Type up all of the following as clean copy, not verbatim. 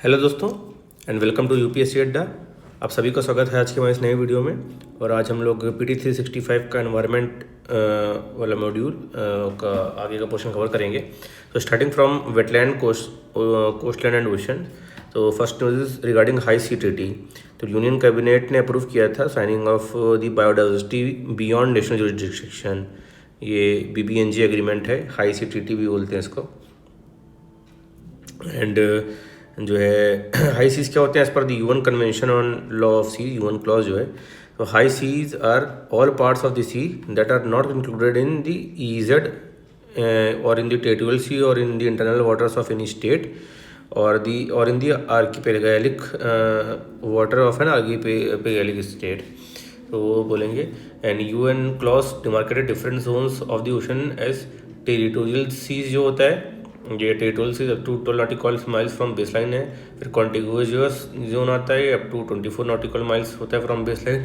Hello दोस्तों and welcome to UPSC अड्डा। आप सभी का स्वागत है आज के हमारे इस नए वीडियो में। और आज हम लोग PT 365 का एनवायरनमेंट वाला मॉड्यूल का आगे का पोर्शन कवर करेंगे। तो starting from wetland, coastland and ocean. तो first news is regarding high sea treaty. तो यूनियन कैबिनेट ने अप्रूव किया था signing of the biodiversity beyond national jurisdiction. ये BBNJ एग्रीमेंट है, हाई सी ट्रीटी भी बोलते हैं इसको। एंड जो है हाई सीज क्या होते हैं as per the UN convention on law of sea, UN clause जो है। तो high seas are all parts of the sea that are not included in the EEZ और इन द टेरिटोरियल सी और in the internal waters of any state और in the archipelagic water of an archipelagic state. तो वो बोलेंगे and UN clause demarcated different zones of the ocean as territorial seas जो होता है, ये territorial seas up to 12 nautical miles from baseline है। फिर कॉन्टिगुअस जोन आता है अप टू 24 नॉटिकल माइल्स होता है फ्रॉम बेसलाइन।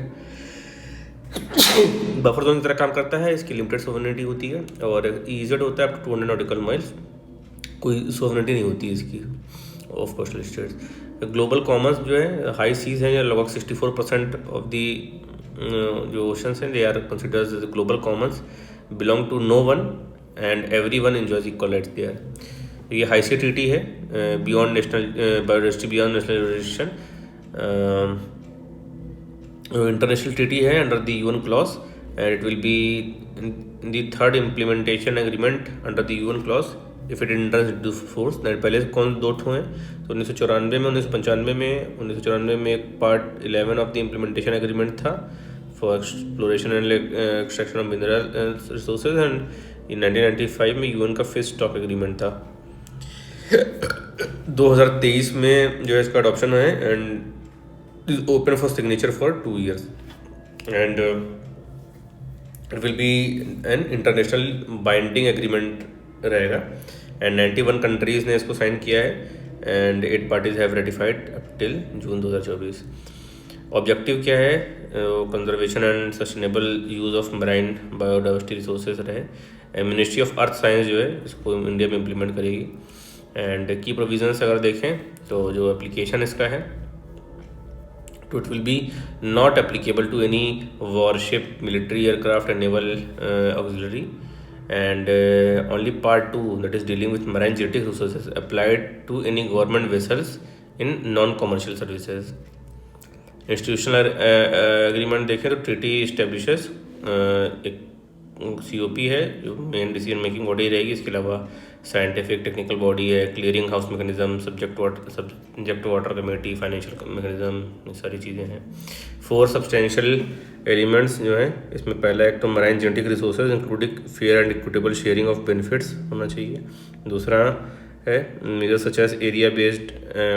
बफर जोन की तरह काम करता है, इसकी लिमिटेड सोवरेनिटी होती है। और EEZ होता है अप टू 200 नॉटिकल माइल्स, कोई सोवरेनिटी नहीं होती इसकी of coastal states. Global Commons जो है हाई सीज हैं, लगभग 64% ऑफ दी जो ओशंस हैं they are considered as global commons, belong to no one and everyone enjoys equal rights there. ये हाई सी ट्रीटी है beyond national biodiversity beyond national jurisdiction. International treaty है under the UNCLOS and it will be in the third implementation agreement under the UNCLOS if it enters into force. पहले कौन दो ठो हैं, तो 1994 में, 1995 में। 1994 में एक part 11 of the implementation agreement था for exploration and extraction of mineral resources and in 1995 में यूएन का फिश स्टॉक एग्रीमेंट था। 2023 में जो है इसका अडॉप्शन है and is open for signature for 2 years and it will B an international binding agreement रहेगा। एंड 91 कंट्रीज ने इसको साइन किया है and 8 parties have ratified up till June 2024। Objective क्या है, conservation and sustainable use of marine biodiversity resources रहे। Ministry of earth science जो है इसको इंडिया में इम्प्लीमेंट करेगी। एंड की प्रोविजंस अगर देखें तो जो एप्लीकेशन इसका है, तो it will be not applicable to any warship, military aircraft and naval auxiliary and only part 2 that is dealing with marine genetic resources applied to any government vessels in non commercial services. Institutional agreement देखें तो treaty establishes एक COP है जो main decision making body रहेगी। इसके अलावा scientific technical body है, clearing house mechanism, subject water committee, financial mechanism, ये सारी चीज़ें हैं। 4 सब्सटेंशियल एलिमेंट्स जो हैं इसमें, पहला एक तो marine genetic resources including fair and equitable sharing of benefits होना चाहिए। दूसरा है measures such as area based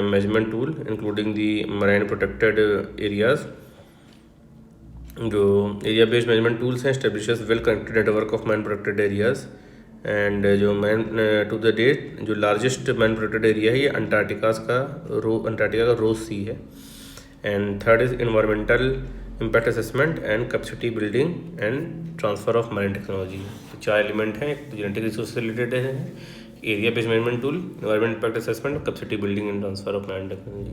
measurement tool including the marine protected areas. जो एरिया बेस्ड मेजरमेंट टूल्स हैं establishes well connected network of man protected areas. And जो man to the date जो largest man protected area है ये Antarctica का Ross Sea है। And third is environmental impact assessment and capacity building and transfer of marine technology. 4 element हैं, एक तो genetic resource से रिलेटेड है, area based management tool, environment impact assessment, capacity building and transfer of marine technology.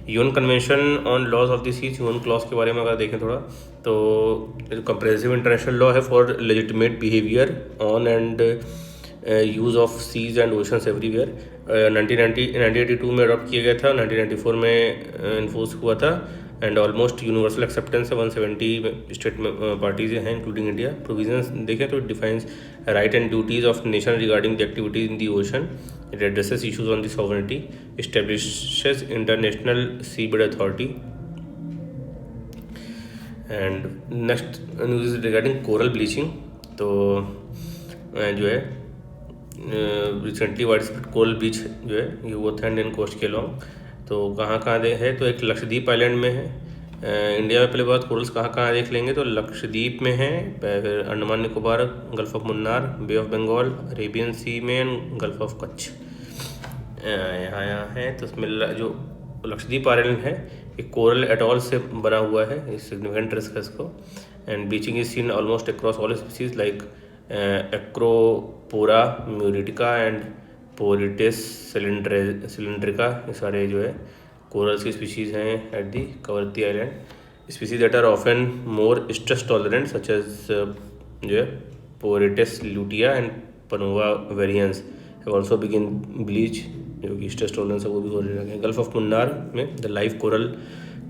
UN convention on laws of the seas, UNCLOS के बारे में अगर देखें थोड़ा, तो कंप्रेहेंसिव इंटरनेशनल लॉ है for legitimate behaviour on and use of seas and oceans everywhere. 1982 में adopt किया गया था, 1994 में इन्फोर्स हुआ था एंड ऑलमोस्ट यूनिवर्सल एक्सेप्टेंस है। 170 स्टेट पार्टीज हैं इंक्लूडिंग इंडिया। प्रोविजंस देखें तो it defines right and duties of nation regarding the activities in the ocean, it addresses issues on the sovereignty, establishes international seabed authority. And next news is regarding coral bleaching. तो जो है recently wide spread coral बीच जो है ये हुआ था Indian coast के long. तो कहाँ है, तो एक लक्षद्वीप आइलैंड में है। इंडिया में पहले बात कोरल्स कहाँ देख लेंगे, तो लक्षद्वीप में है, फिर Andaman Nicobar, gulf of Munnar, bay of Bengal, Arabian sea में एंड गल्फ ऑफ कच्छ यहाँ है। तो उसमें जो लक्षद्वीप आइलैंड है ये कोरल एटॉल से बना हुआ है, सिग्निफिकेंट रिस्क है इसको। And bleaching is seen almost across all species like Acropora muricata and Porites cylindrica, ये सारे जो है कोरल्स की स्पीशीज़ हैं at the Kavaratti island. Species that are often more stress tolerant such as जो है Porites lutea and Pavona varians have also begin bleach, जो कि स्ट्रेस टॉलरेंस है वो भी होने लगे। गल्फ ऑफ मुन्नार में the live coral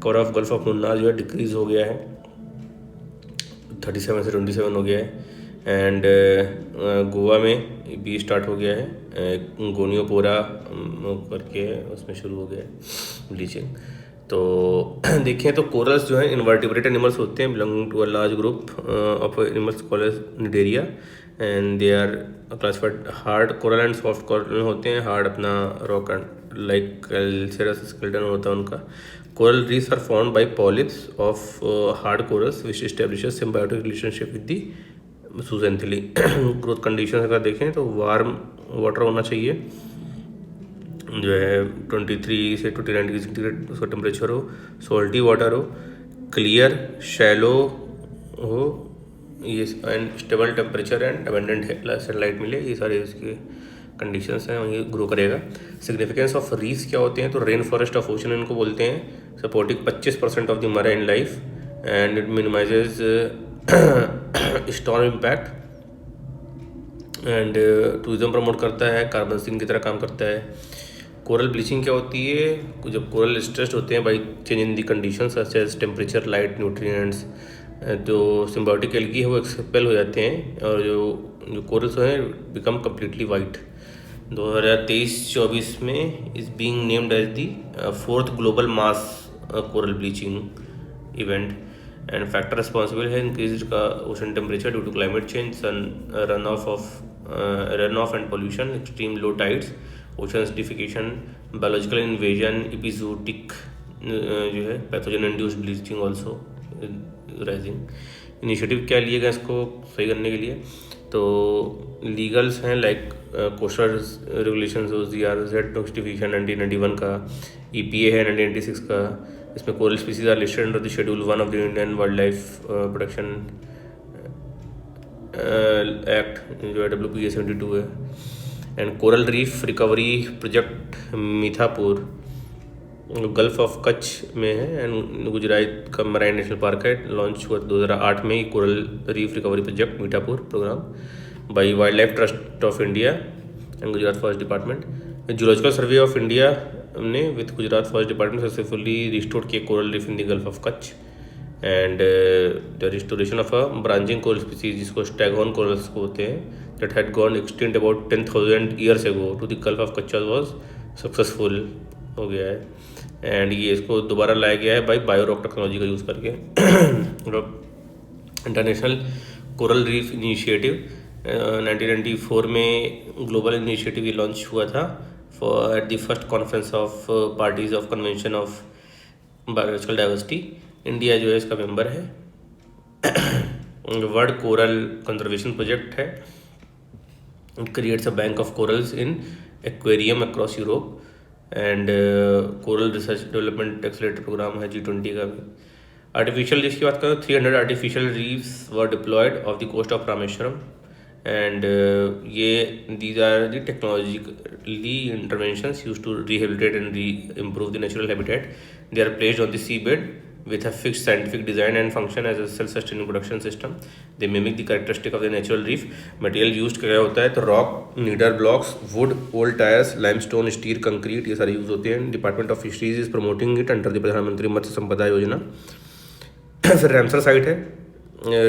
cover of gulf of Munnar जो है डिक्रीज हो गया है, 37 से 27 हो गया है। एंड गोवा में भी स्टार्ट हो गया है, गोनियोपोरा करके उसमें शुरू हो गया है ब्लीचिंग। तो देखें तो कोरल्स जो है इनवर्टिब्रेट एनिमल्स होते हैं, belonging to a large group of animals called Cnidaria, and they are classified hard coral and soft coral होते हैं। हार्ड अपना rock and like calcareous skeleton होता है उनका। Coral reefs are formed by polyps of hard corals which establishes symbiotic relationship with the zooxanthellae. Growth condition अगर देखें तो warm water होना चाहिए, जो है 23 से 29 डिग्री सेंटीग्रेड उसका टेम्परेचर हो, सॉल्टी वाटर हो, क्लियर शैलो हो, ये and stable temperature and abundant sunlight मिले, ये सारे इसके कंडीशंस हैं, वहीं ग्रो करेगा। सिग्निफिकेंस ऑफ रीफ्स क्या होते हैं तो रेन फॉरेस्ट ऑफ ओशन इनको बोलते हैं, supporting 25% of the marine life and it minimises storm impact and tourism promote करता है, कार्बन सिंक की तरह काम करता है। कोरल ब्लीचिंग क्या होती है, जब कोरल स्ट्रेस्ड होते हैं by change in the condition such as temperature, light, nutrients, जो सिम्बायोटिक एल्गी है वो एक्सपेल हो जाते हैं और जो कोरल्स हैं बिकम कम्प्लीटली वाइट। 2023-24 में is being named as the 4th global mass coral bleaching event and factor responsible है इंक्रीज का ocean temperature due to climate change, sun run off and pollution, extreme low tides, ocean acidification, biological invasion, epizootic जो है pathogen induced bleaching also rising. Initiative क्या लिए गए इसको सही करने के लिए, तो लीगल्स हैं like coastal regulations ZRZ notification 1991 का, EPA है 1996 का। इसमें coral species are listed under the schedule 1 of the Indian wildlife protection act जो है WPA 72 है। And coral reef recovery project Mithapur gulf of Kutch में है एंड गुजरात का मराइन नेशनल पार्क है, लॉन्च हुआ 2008 में ही coral reef recovery project Mithapur program by wildlife trust of India and Gujarat forest department. Zoological survey of India ने with Gujarat forest department successfully restored किया coral reef in the gulf of Kutch and the restoration of a branching coral species जिसको staghorn corals को होते हैं that had gone extinct about 10,000 years ago to the Gulf of Kutch was successful हो गया है and ये इसको दोबारा लाया गया है बाई बायोरॉक टेक्नोलॉजी का यूज़ करके। इंटरनेशनल कोरल रीफ इनिशिएटिव 1994 में ग्लोबल इनिशिएटिव ये लॉन्च हुआ था for at the first conference of parties of convention of biological diversity. India जो है इसका मेंबर है। वर्ल्ड कोरल कंजर्वेशन प्रोजेक्ट है, it creates a bank of corals in aquarium across Europe and coral research development accelerator program है G20 का भी। Artificial reef की बात करें 300 artificial reefs were deployed off the coast of Rameswaram and ये these are the technologically interventions used to rehabilitate and improve the natural habitat. They are placed on the seabed with a fixed scientific design and function as a self-sustaining production system. They mimic the characteristic of the natural reef. Material used क्या होता है तो rock, नीडर blocks, wood, old tyres, limestone, steel, concrete, ये सारे use होते हैं। Department of fisheries is promoting it under the Pradhanmantri Matsya Sampada Yojana. फिर रैमसर साइट है।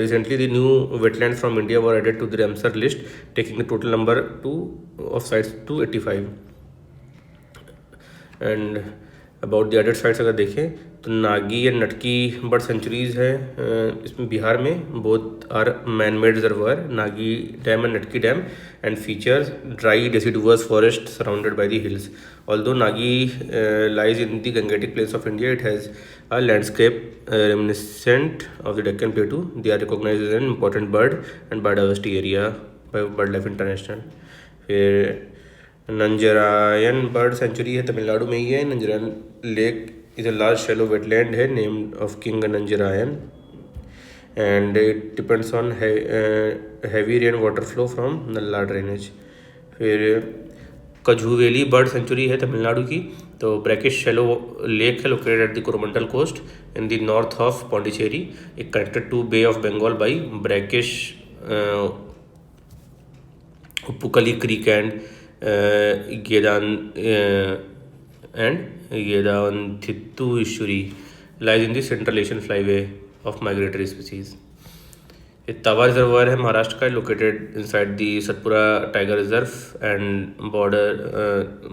Recently the new wetlands from India were added to the Ramsar list, taking the total number of sites to 85. And about the other sites अगर देखें तो नागी या नटकी bird centuries है इसमें बिहार में, both are man made reservoir, Nagi dam and Natki dam and features dry deciduous forest surrounded by the hills. Although Nagi lies in the Gangetic plains of India, it has a landscape reminiscent of the Deccan plateau. They are recognised as an important bird and biodiversity area by BirdLife International. फिर Nanjarayan bird sanctuary है, तमिलनाडु में ही है। Nanjarayan lake is a large shallow wetland है named of king Nanjarayan and it depends on heavy rain water flow from nallah drainage. फिर Kazhuveli bird sanctuary है तमिलनाडु की। तो ब्रैकिश शैलो लेक है located at the Coromandel coast in the north of Pondicherry. It connected to bay of Bengal by brackish Uppukali Creek and Gedanthittu Estuary lies in the Central Asian flyway of migratory species. ये तवा reservoir है महाराष्ट्र का, located inside the Satpura tiger reserve and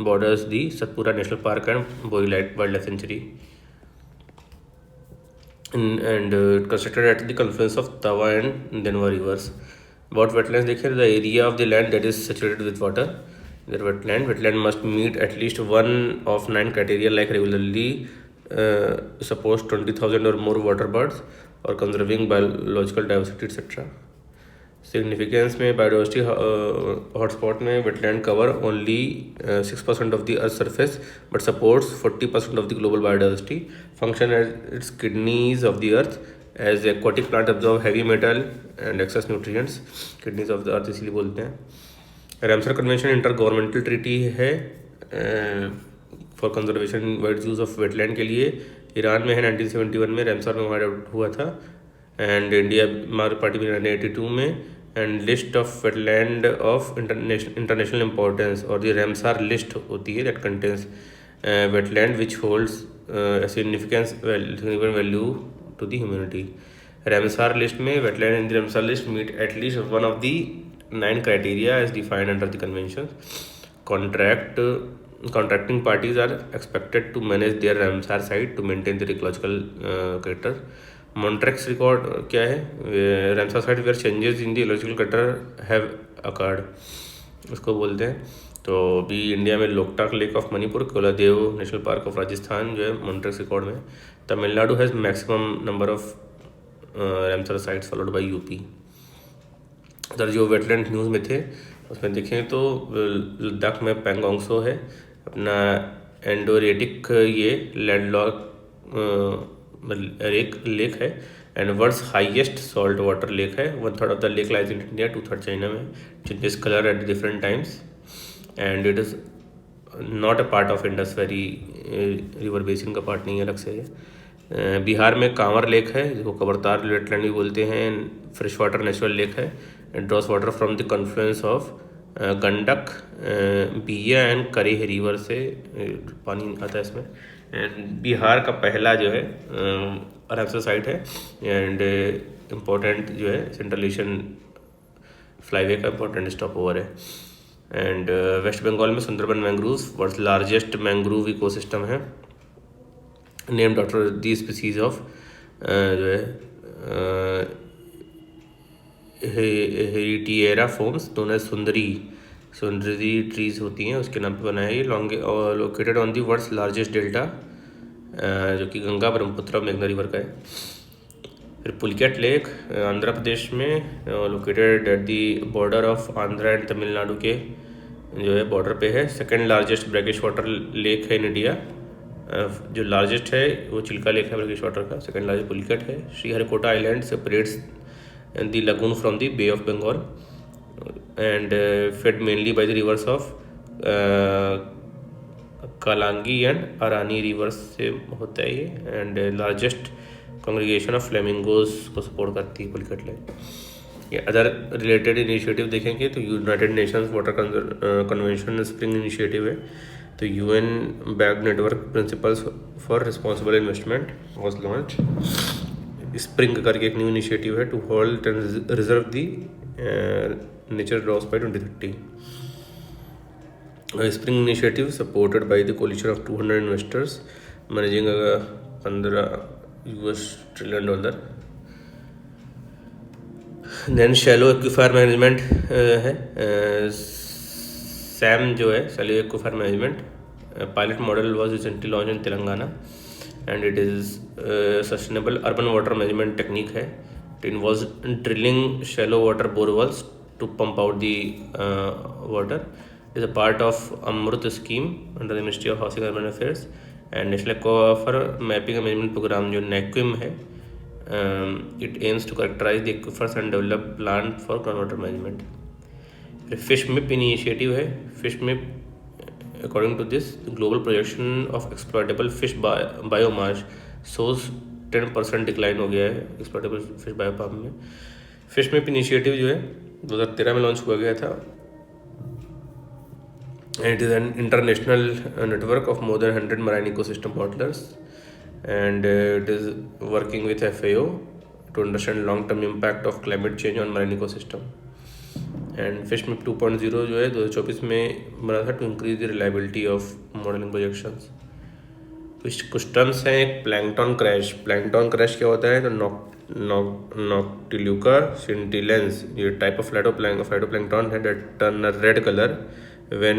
borders the Satpura national park and Bori wildlife sanctuary and constructed at the confluence of Tawa and Denva rivers. About wetlands देखिए, the area of the land that is saturated with water. The wetland must meet at least one of 9 criteria like regularly suppose 20,000 or more water birds or conserving biological diversity etc. Significance में biodiversity hotspot में wetland cover only 6% of the earth surface but supports 40% of the global biodiversity. Function as its kidneys of the earth as aquatic plant absorb heavy metal and excess nutrients. Kidneys of the earth इसलिए बोलते हैं। Ramsar convention intergovernmental treaty है for conservation wide use of wetland के लिए। Iran में है 1971 में, Ramsar में वहाँ हुआ था। एंड इंडिया हमारी पार्टी में 1982 में। And list of wetland of international importance और दी रैमसार लिस्ट होती है that contains wetland which holds significance value to the humanity. Ramsar list में wetland in the Ramsar list meet at least one of the 9 criteria as defined under the convention. Contracting parties are expected to manage their Ramsar site to maintain their ecological character. Montrex record क्या है? Ramsar site where changes in the ecological character have occurred, उसको बोलते हैं। तो भी India में Loktak lake of Manipur, Keoladeo national park of Rajasthan जो है मॉन्ट्रेक्स रिकॉर्ड में। Tamil Nadu has maximum number of Ramsar sites followed by UP. उधर जो वेटलैंड न्यूज़ में थे उसमें देखें तो लद्दाख में पैंगोंगसो है, अपना एंडोरेटिक ये लैंडलॉक लेक है and world's highest salt water lake है। 1/3 of the lake lies in India, 2/3 China में। Changes colour at different times and it is not a part of Indus valley river basin का part नहीं है अलग से। बिहार में Kanwar lake है जिसको कबरतार वेटलैंड भी बोलते हैं। फ्रेश वाटर नेचुरल लेक है। Draws water from the confluence of Gandak, Bia and Kareh river से पानी आता है इसमें। एंड बिहार का पहला जो है रामसर साइट है एंड इम्पोर्टेंट जो है सेंट्रल एशियन फ्लाईवे का इम्पोर्टेंट स्टॉप ओवर है। एंड वेस्ट बंगाल में Sundarban mangroves world's largest mangrove ecosystem है, named after the species of जो है हेरिटिएरा फोम्स, दोनों सुंदरी ट्रीज होती हैं उसके नाम पे बना है ये। Located on the world's largest delta जो कि गंगा ब्रह्मपुत्र मेघना रिवर का है। फिर पुलिकेट लेक आंध्र प्रदेश में, located at the border of Andhra and Tamil Nadu के जो है बॉर्डर पे है। Second largest brackish water lake है इन इंडिया। जो लार्जेस्ट है वो चिल्का लेक है ब्रैकिश वाटर का, सेकेंड लार्जेस्ट पुलिकेट है। Sriharikota island separates the lagoon from the Bay of Bengal and fed mainly by the rivers of Kalangi and Arani rivers से होता है ये। and largest congregation of flamingos को सपोर्ट करती है पुलिकेट लेक। ये अदर रिलेटेड इनिशिएटिव देखेंगे तो United Nations water convention spring initiative है। तो UN backed network principles for responsible investment was launch. Spring करके एक न्यू इनिशिएटिव है to hold and reserve the nature loss by 2030। Spring initiative supported by the coalition of 200 investors managing $15 trillion. Then shallow aquifer management है, SAM जो है shallow aquifer management pilot model was recently launch in Telangana and it is sustainable urban water management technique है। It involves drilling shallow water bore wells to pump out the water. It is a part of Amrut scheme under the Ministry of Housing and Urban Affairs and National Aquifer Mapping and Management Program जो NAQUIM है। It aims to characterize the aquifers and develop plan for groundwater management। फिर fish MIP initiative है। Fish MIP according to this, the global projection of exploitable fish biomass shows 10% decline हो गया है एक्सप्लोरेबल fish बायोपाम में. Fish map initiative जो है 2013 में launch हुआ गया था. And it is an international network of more than 100 marine ecosystem modelers, and it is working with FAO to understand long-term impact of climate change on marine ecosystem. And FishMap 2.0 जो है 2024 में बना था to increase the reliability of modeling projections. कुछ terms हैं. एक plankton crash. Plankton crash क्या होता है? तो नॉक्टिल्यूका सिंटिलेंस ये टाइप ऑफ फाइटोप्लैंक्टन है that turn a red color when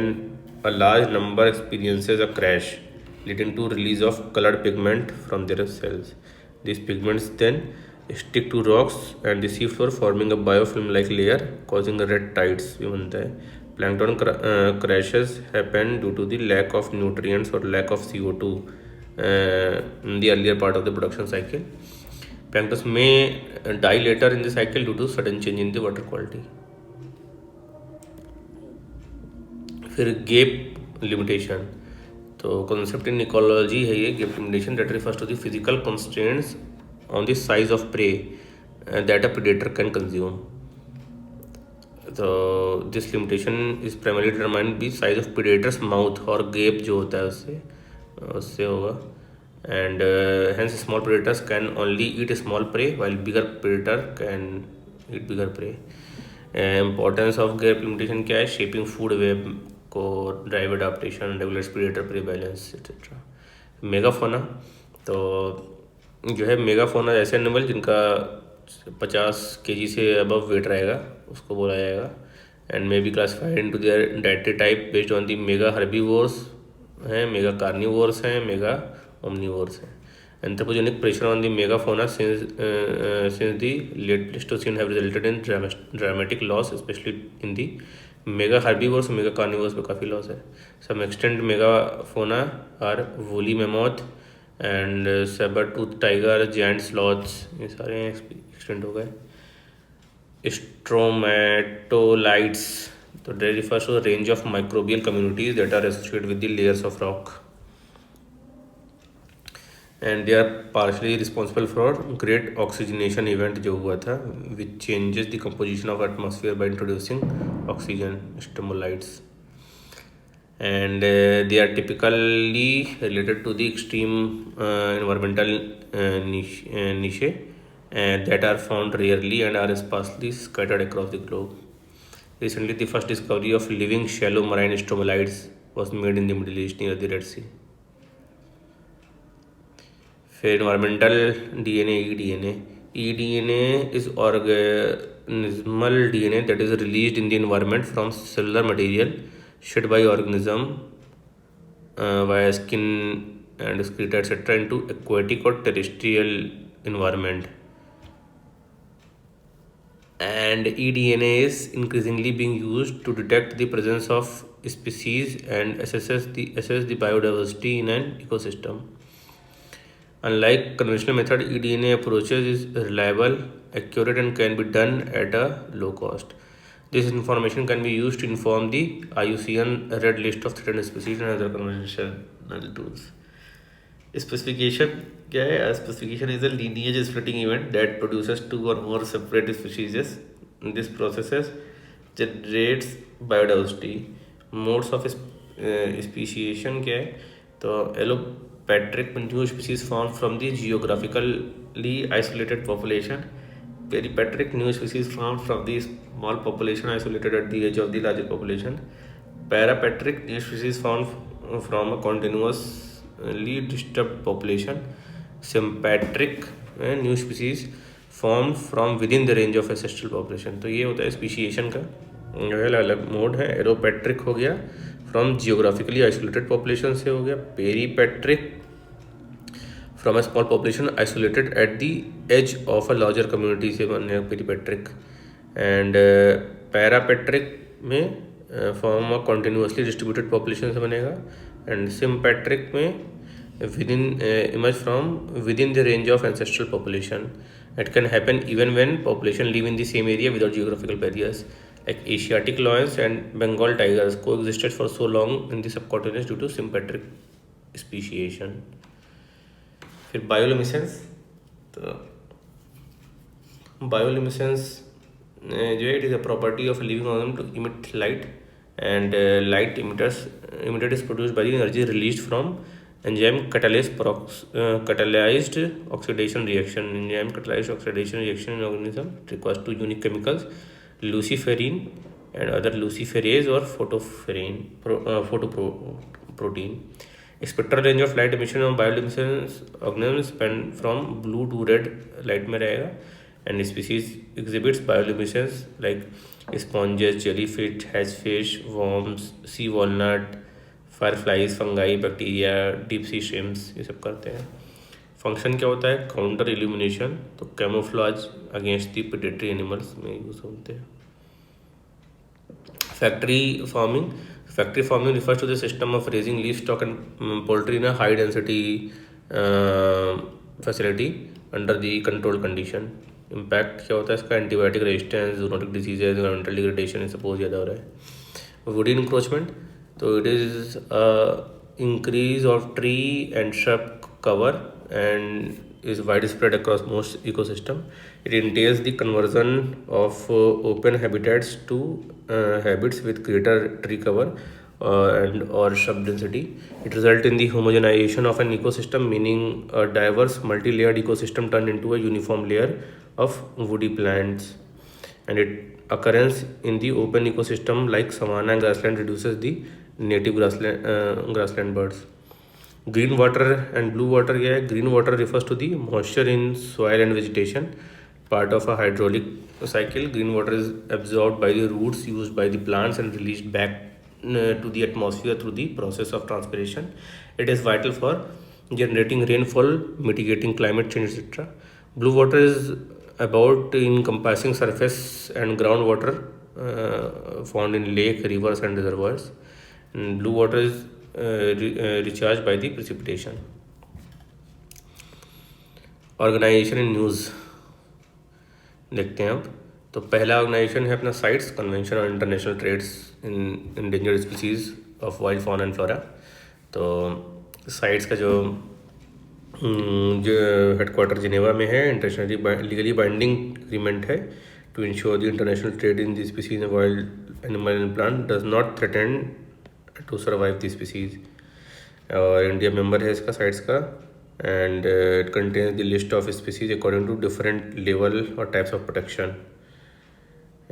a large number experiences a crash, leading to release of colored pigment from their cells. These pigments then stick to rocks and the sea floor, forming a biofilm-like layer, causing red tides भी बनता है. Plankton crashes happen due to the lack of nutrients or lack of CO2 in the earlier part of the production cycle. Plankton may die later in the cycle due to sudden change in the water quality. फिर gape limitation. तो concept in ecology है ये gape limitation that refers to the physical constraints on the size of prey that a predator can consume. तो this limitation is primarily determined by size of predator's mouth और gape जो होता है उससे होगा. And hence small predators can only eat small prey while bigger predator can eat bigger prey. Importance of gape limitation क्या है? Shaping food web को, drive adaptation, regulates predator prey balance etcetera. Megafauna. तो जो है मेगाफोना ऐसे animal जिनका 50 kg से above wait रहेगा उसको बोला जाएगा. And may be classified into their dietary type based on the mega herbivores हैं, मेगा कार्निवोर्स हैं, मेगा ओमनीवोर्स हैं. Anthropogenic pressure on the megafauna since the late Pleistocene have resulted in dramatic loss, especially in the mega herbivores, mega carnivores पे काफ़ी loss है. Some extinct megafauna are woolly mammoth and saber-toothed tiger, giant sloths, ये सारे extinct हो गए. Stromatolites, तो they refers to a range of microbial communities that are associated with the layers of rock. And they are partially responsible for great oxygenation event जो हुआ था which changes the composition of atmosphere by introducing oxygen, stromatolites. And they are typically related to the extreme environmental niche that are found rarely and are sparsely scattered across the globe. Recently, the first discovery of living shallow marine stromatolites was made in the Middle East near the Red Sea. फिर environmental DNA, eDNA is organismal DNA that is released in the environment from cellular material shed by organism via skin and excreta etc. into aquatic or terrestrial environment. And eDNA is increasingly being used to detect the presence of species and assess the biodiversity in an ecosystem. Unlike conventional method, eDNA approaches is reliable, accurate and can be done at a low cost. This information can be used to inform the IUCN Red List of threatened species and other conventional tools. Specification क्या है? Specification is a lineage splitting event that produces two or more separate species. This process generates biodiversity. Modes of speciation क्या है? तो allopatric new species formed from the geographically isolated population. Peripatric new species formed from the small population isolated at the edge of the larger population. Parapatric new species formed from a continuously disturbed population. Sympatric new species formed from within the range of ancestral population. तो ये होता है speciation का जो है अलग mode है. एरोपैट्रिक हो गया फ्रॉम जियोग्राफिकली आइसोलेटेड पॉपुलेशन से हो गया. Peripatric from a small population isolated at the edge of a larger community से बने पेरीपैट्रिक. एंड पैरापैट्रिक में from a continuously distributed population से बनेगा. एंड सिम्पैट्रिक में emerge from within the range of ancestral population. It can happen even when population live in the same area without geographical barriers. like Asiatic lions and Bengal tigers coexisted for so long in the subcontinent due to sympatric speciation. फिर bioluminescence, तो bioluminescence जो है, it is a property of living organism to emit light, and light emitted is produced by the energy released from enzyme catalyzed oxidation reaction. Enzyme catalyzed oxidation reaction in organism requires two unique chemicals, luciferin and other luciferase or photoprotein. Spectral range of light emission of bioluminescence organisms span from blue to red light में रहेगा, and species exhibits bioluminescence like sponges, jellyfish, hatchfish, worms, sea walnut, fireflies, fungi, bacteria, deep sea shrimps, ये सब करते हैं. Function क्या होता है? Counter illumination, तो camouflage against the predatory animals में यूज होते हैं. Factory farming refers to the system of raising livestock and poultry in a high density facility under the controlled condition. Impact क्या होता है इसका? Antibiotic resistance, zoonotic diseases, environmental degradation, सब बहुत ज़्यादा हो रहा है. वुड इंक्रोचमेंट, तो it is increase of tree and shrub cover and is widespread across most ecosystem. It entails the conversion of open habitats to habits with greater tree cover and or shrub density. It results in the homogenization of an ecosystem, meaning a diverse multi-layered ecosystem turned into a uniform layer of woody plants. And it occurrence in the open ecosystem like savanna and grassland reduces the native grassland birds. Green water and blue water क्या है? Green water refers to the moisture in soil and vegetation, part of a hydraulic cycle. Green water is absorbed by the roots used by the plants and released back to the atmosphere through the process of transpiration. It is vital for generating rainfall, mitigating climate change, etc. Blue water is about encompassing surface and groundwater found in lake, rivers and reservoirs. And blue water is recharged by the precipitation. Organization and news देखते हैं अब. तो पहला organisation है अपना CITES, convention on international trades in endangered species of wild fauna and flora. तो CITES का जो हेडक्वार्टर जिनेवा में है, इंटरनेशनली लीगली बाइंडिंग एग्रीमेंट है to ensure the international trade in the species in wild animal and plant does not threaten to survive the species. और India member है इसका CITES का, and it contains the list of species according to different level और types of protection.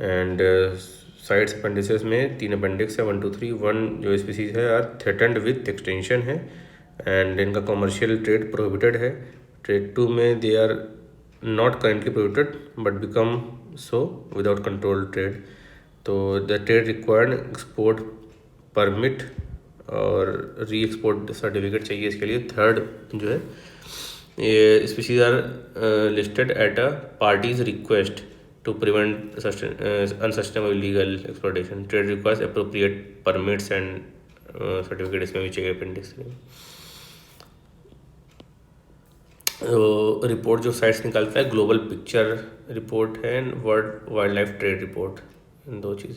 And CITES appendices में 3 appendix है, 1, 2, 3. 1 जो species है are threatened with extension है, एंड इनका कमर्शियल ट्रेड प्रोहिबिटेड है. ट्रेड 2 में they are not currently prohibited but become so without control trade. तो the trade required export permit और री एक्सपोर्ट सर्टिफिकेट चाहिए इसके लिए. थर्ड जो है, ये species are listed at a party's request to prevent unsustainable illegal exploitation. Trade requires appropriate permits and certificate. इसमें भी चाहिए अपेंडिक्स में. तो रिपोर्ट जो साइट्स निकालता है, ग्लोबल पिक्चर रिपोर्ट है and world wildlife trade report, इन 2 चीज़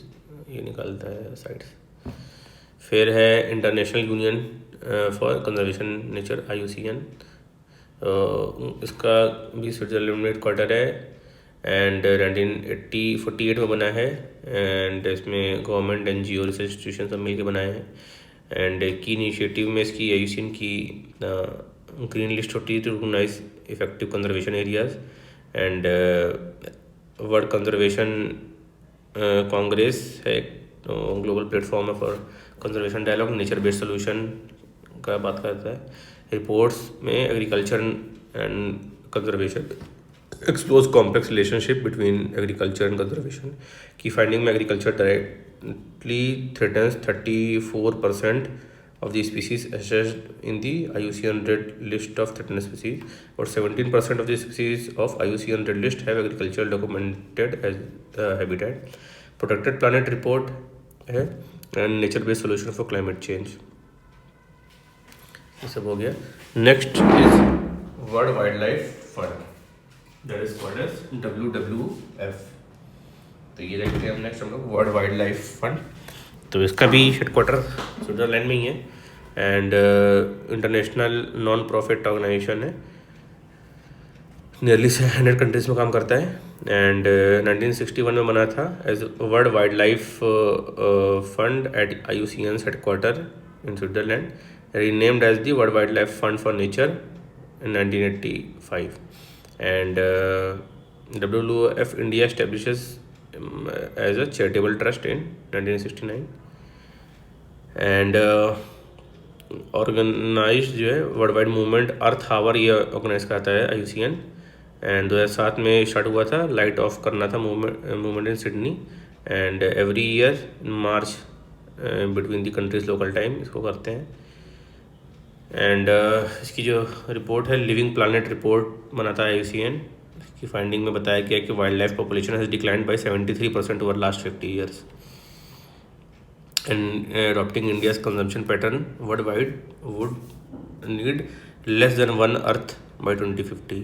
ये निकालता है साइट्स. फिर है international union for conservation nature, IUCN. इसका भी स्विट्जरलैंड में हेडक्वार्टर है एंड 1948 में बना है. एंड इसमें गवर्नमेंट, NGO, रिसर्च इंस्टीट्यूशन सब मिलकर बनाए हैं. एंड की इनिशिएटिव में इसकी IUCN की ग्रीन लिस्ट होती है to recognise effective conservation areas. And world conservation congress है, ग्लोबल प्लेटफॉर्म है for conservation dialogue, nature based solution का बात करता है. रिपोर्ट्स में agriculture and conservation explores complex relationship between agriculture and conservation. Key finding में agriculture directly threatens 34% of the species assessed in the IUCN Red List of threatened species, or 17% of the species of IUCN Red List have agriculture documented as habitat. Protected Planet report है and nature based solution for climate change. ये सब हो गया. Next is World Wildlife Fund, that is called as WWF. तो ये देखते हैं हम नेक्स्ट हम लोग वर्ल्ड वाइल्ड लाइफ फंड। तो इसका भी हेडक्वार्टर स्विट्ज़रलैंड में ही है and international non profit organisation है, नियरली 100 कंट्रीज में काम करता है एंड 1961 में बना था as world wildlife fund at IUCN's headquarter in Switzerland, renamed as the world wildlife fund for nature in 1985 and WWF India establishes as a charitable trust in 1969 and organise जो है worldwide movement earth hour ये organise करता है IUCN and 2007 में start हुआ था, light of करना था movement in Sydney and every year in March between the countries local time इसको करते हैं एंड इसकी जो रिपोर्ट है लिविंग प्लानट रिपोर्ट बनाता है IUCN। इसकी फाइंडिंग में बताया गया कि wild life population has declined bye 73% over last 50 years and adopting India's consumption pattern world wide would need less than 1 earth by 2050।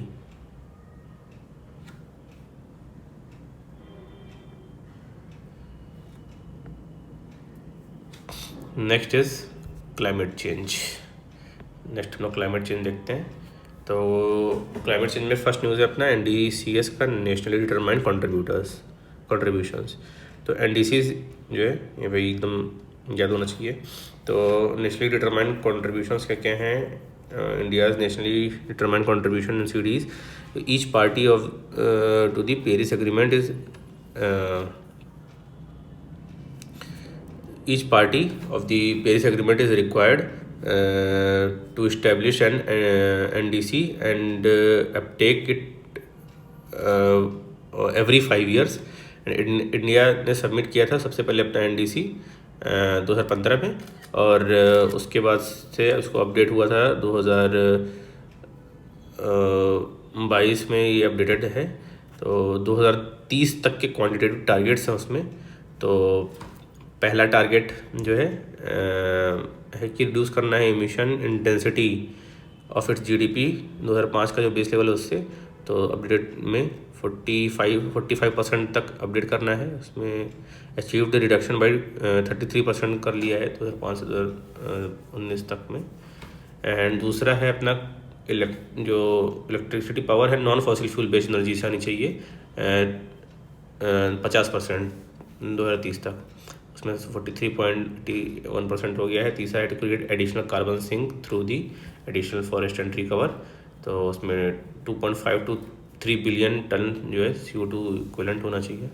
Next is climate change. Next हम लोग climate change देखते हैं। तो क्लाइमेट चेंज में first news है अपना NDCS का nationally determined contributions. तो NDCs जो है ये भाई एकदम याद होना चाहिए। तो नेशनली डिटरमाइंड कंट्रीब्यूशंस क्या क्या हैं, India's nationally determined contribution in CDs, each party of to the Paris agreement is each party of the Paris Agreement is required to establish an NDC and uptake it every 5 years। India ने submit किया था सबसे पहले अपना NDC 2015 में और उसके बाद से उसको अपडेट हुआ था 2022 में, ये अपडेटेड है। तो 2030 तक के क्वान्टिटेटिव टारगेट्स हैं उसमें। तो पहला टारगेट जो है कि रिड्यूस करना है emission intensity of its GDP 2005 का जो बेस लेवल है उससे, तो अपडेट में 45% तक अपडेट करना है। उसमें अचीव द रिडक्शन बाई 33% कर लिया है 2005 से 2019 तक में। एंड दूसरा है अपना जो इलेक्ट्रिसिटी पावर है non fossil fuel based energy से आनी चाहिए 50% 2030 तक, उसमें 43.1% हो गया है। तीसरा है to create additional carbon sink through the additional forest and tree cover, तो उसमें 2.5 to 3 बिलियन टन जो है CO2 इक्विवेलेंट होना चाहिए।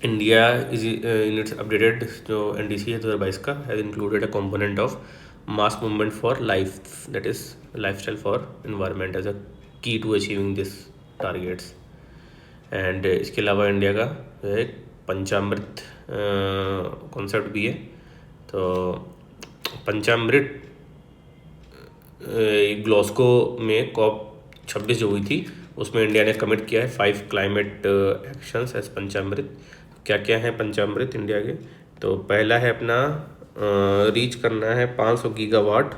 India is in its updated जो NDC है 2022 का has included a component of mass movement for life, that is lifestyle for environment as a key to achieving this targets. And इसके अलावा India का जो है पंचामृत कॉन्सेप्ट भी है। तो पंचामृत ग्लासगो में COP26 जो हुई थी उसमें इंडिया ने कमिट किया है 5 क्लाइमेट एक्शंस एज पंचामृत। क्या क्या है पंचामृत इंडिया के, तो पहला है अपना रीच करना है 500 gigawatt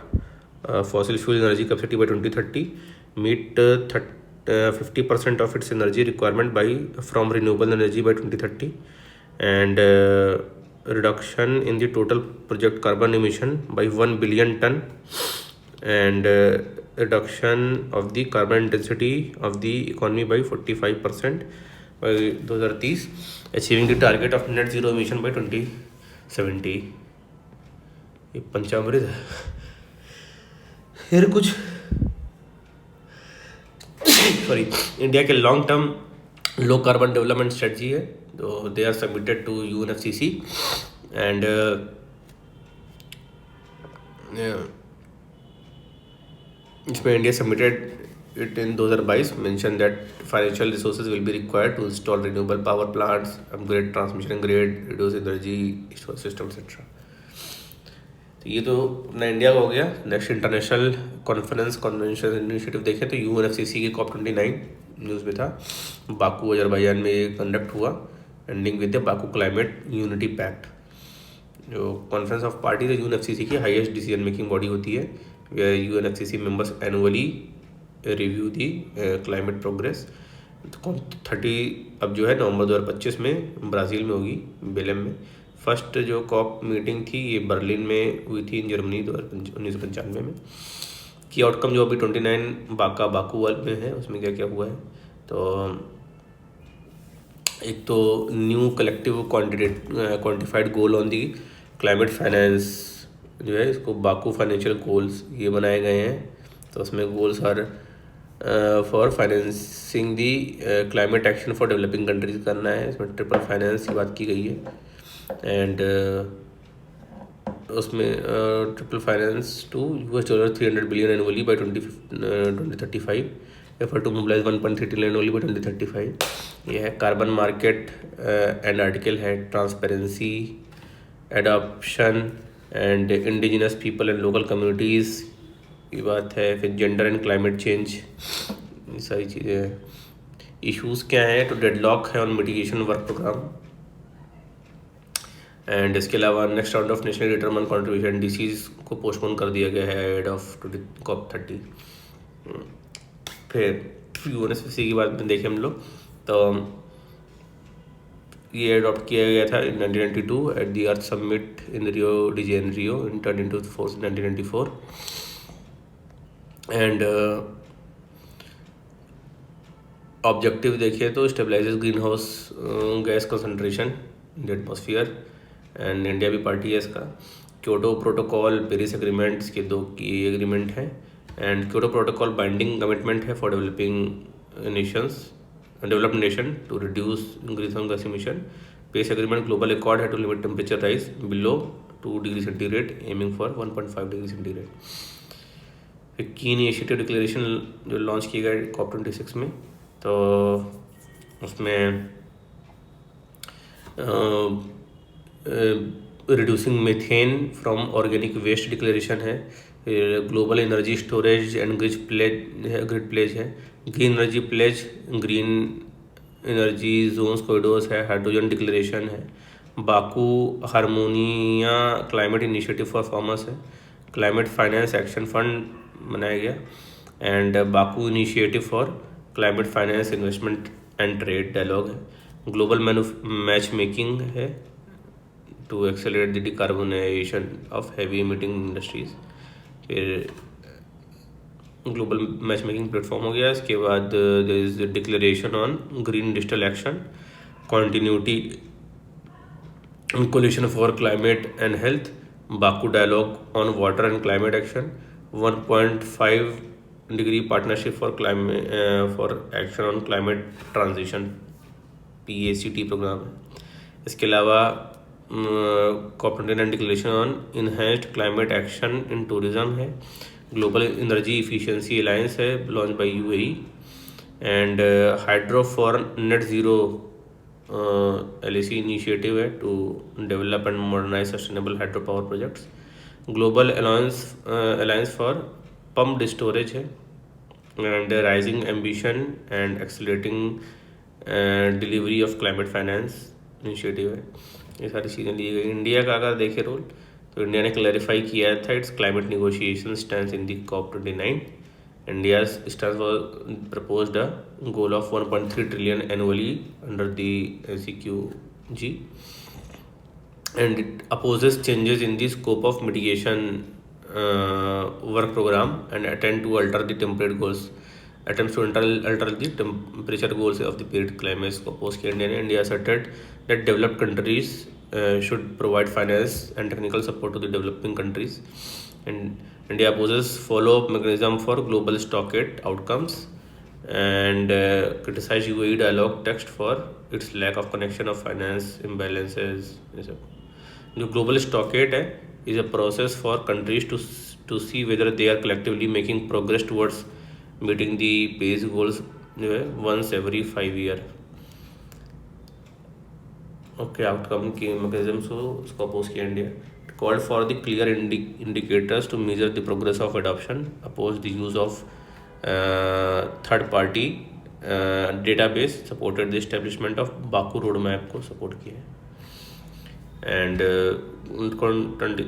fossil fuel energy capacity by 2030, meet 50% of its energy requirement by from renewable energy by 2030 and reduction in the total project carbon emission by 1 billion ton and reduction of the carbon intensity of the economy by 45% by 2030, achieving the target of net zero emission by 2070। ये पंचामृत है। फिर कुछ sorry India के long term low carbon development strategy है, तो they are submitted to UNFCCC and इसमें India submitted it in 2022, mention that financial resources will be required to install renewable power plants, upgrade transmission grid, reduce energy system etcetera. तो ये तो अपना India का हो गया। Next international conference convention initiative देखें तो UNFCCC की COP29 न्यूज़ में था, बाकू अजरबैजान में ये कंडक्ट हुआ, ending with the Baku climate unity pact. जो कॉन्फ्रेंस ऑफ पार्टीज है UNFCCC की हाईएस्ट डिसीजन मेकिंग बॉडी होती है, where UNFCCC members annually review the climate progress तो 30 अब जो है नवंबर 2025 में ब्राज़ील में होगी, बेलेम में। फर्स्ट जो कॉप मीटिंग थी ये बर्लिन में हुई थी इन जर्मनी 1995 में। की आउटकम जो अभी 29 बाकू वर्ल्ड में है, उसमें क्या क्या हुआ है। तो एक तो new collective quantified goal on the climate finance जो है, इसको बाकू फाइनेंशियल गोल्स ये बनाए गए हैं। तो उसमें goals are for financing the climate action for developing countries करना है। इसमें ट्रिपल फाइनेंस की बात की गई है। एंड उसमें triple finance to $300 billion annually by 2035, effort to mobilise 1.3 trillion annually by 2035। ये है कार्बन मार्केट एंड आर्टिकल है transparency, adoption and indigenous people and local communities की बात है। फिर जेंडर एंड क्लाइमेट चेंज, ये सारी चीज़ें हैं। इश्यूज़ क्या हैं, तो डेडलॉक है on mitigation work programme. And इसके अलावा next round of national determine contribution डिसीज़ को पोस्टपोन कर दिया गया है एड ऑफ COP30। फिर यूएनएफसीसी की बात में देखें हम लोग, तो ये अडॉप्ट किया गया था इन 1992 at the earth summit in Rio de Janeiro, intern into force in 1994। And objective देखिए तो stabilises green house gas concentration in the atmosphere, and India भी पार्टी है इसका। क्योटो प्रोटोकॉल, पेरिस एग्रीमेंट्स के 2 की एग्रीमेंट है। And Kyoto protocol binding commitment है for developed nation to reduce green house gas emission. Paris agreement global accord है to limit temperature rise below 2 degree centigrade, aiming for 1.5 degree centigrade. फिर key initiative declaration जो launch किया गया COP26 में, तो उसमें reducing methane from organic waste declaration है। फिर global energy storage and grid pledge है। Green energy pledge, green energy zones corridors है। हाइड्रोजन डिक्लेरेशन है। Baku Harmoniya climate initiative for farmers है। क्लाइमेट फाइनेंस एक्शन फंड बनाया गया। And Baku initiative for climate finance investment and trade dialogue है। Global match making है to accelerate the decarbonisation of heavy emitting industries. फिर global match making platform हो गया। इसके बाद there is declaration on green digital action, continuity coalition for climate and health, Baku dialogue on water and climate action, 1.5 degree partnership for action on climate transition, PACT programme है। इसके अलावा COP29 declaration on enhanced climate action in tourism है। Global energy efficiency alliance है launch by UAE। And hydro for net zero LAC initiative है to develop and modernise sustainable hydro power projects. Global alliance for pumped storage है। And rising ambition and accelerating delivery of climate finance initiative है। ये सारी चीज़ें ली गई। India का अगर देखें रोल, तो इंडिया ने क्लैरिफाई किया था it's climate negotiation stands in the COP29। India stands was proposed a goal of 1.3 trillion annually under the CQG, and it opposes changes in the scope of mitigation work program and attempts to alter the temperature goals of the Paris climate को oppose किया India ने। India asserted that developed countries should provide finance and technical support to the developing countries, and India opposes follow-up mechanism for global stockade outcomes, and criticize UAE dialogue text for its lack of connection of finance imbalances। जो global stocktake है is a process for countries to see whether they are collectively making progress towards meeting the Paris goals जो है once every 5 year. Okay, outcome की mechanism को उसको oppose किया India. Called for the clear indicators to measure the progress of adoption, oppose the use of third party database, supported the establishment of Baku road map को support किया है। And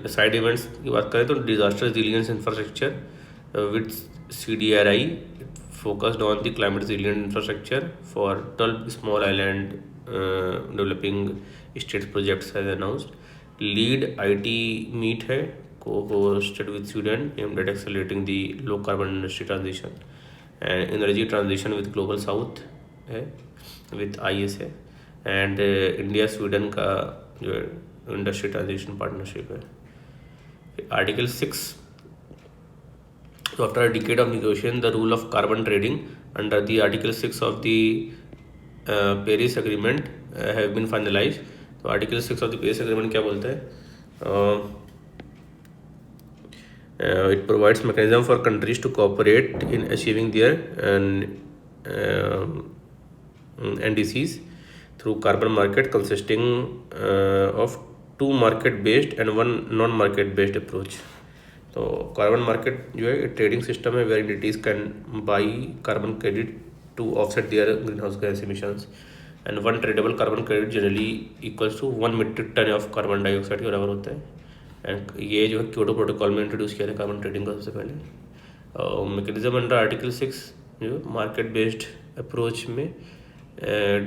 side events की बात करें तो disaster resilience infrastructure with CDRI focused on the climate resilient infrastructure for 12 small island developing states projects has announced. Lead IT meet है co-hosted with Sweden aimed at accelerating the low carbon industry transition and energy transition with global south है with IS है and India Sweden का जो industry transition partnership है. Article 6. So after a decade of negotiation, the rule of carbon trading under the Article 6 of the Paris Agreement have been finalized. तो Article 6 of the Paris Agreement क्या बोलता है? It provides mechanism for countries to cooperate in achieving their NDCs through carbon market consisting of 2 market-based and 1 non-market-based approach. तो carbon market जो है trading system है where entities can buy carbon credit to offset their green house gas emissions and one tradable carbon credit generally equals to 1 metric tonne of carbon dioxide के बराबर होता है. And ये जो है क्योटो प्रोटोकॉल में introduce किया था कार्बन ट्रेडिंग का सबसे पहले. मैकेनिज्म अंडर आर्टिकल 6 जो मार्केट बेस्ड अप्रोच में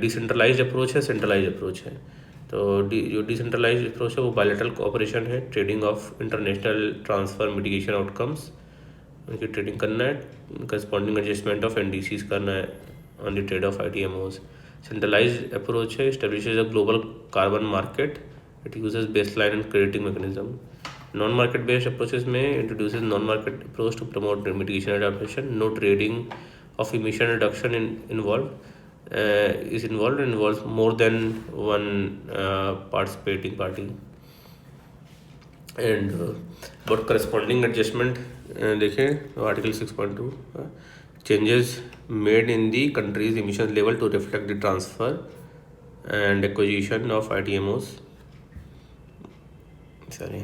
डिसेंट्रलाइज्ड अप्रोच है, सेंट्रलाइज्ड अप्रोच है. तो जो डिसेंट्रलाइज्ड अप्रोच है वो बायलैटरल कोऑपरेशन है, trading of international transfer mitigation outcomes उनकी ट्रेडिंग करना है, करस्पॉन्डिंग एडजस्टमेंट ऑफ एनडीसीज करना है on the trade of ITMOs. Centralised approach है, establishes a global carbon market, it uses baseline and crediting mechanism. Non market based approaches में introduces non market approach to promote mitigation adaptation. No trading of emission reduction is involved and involves more than one participating party. And about corresponding adjustment देखें article 6.2 changes made in the country's emission level to reflect the transfer and acquisition of ITMOs. sorry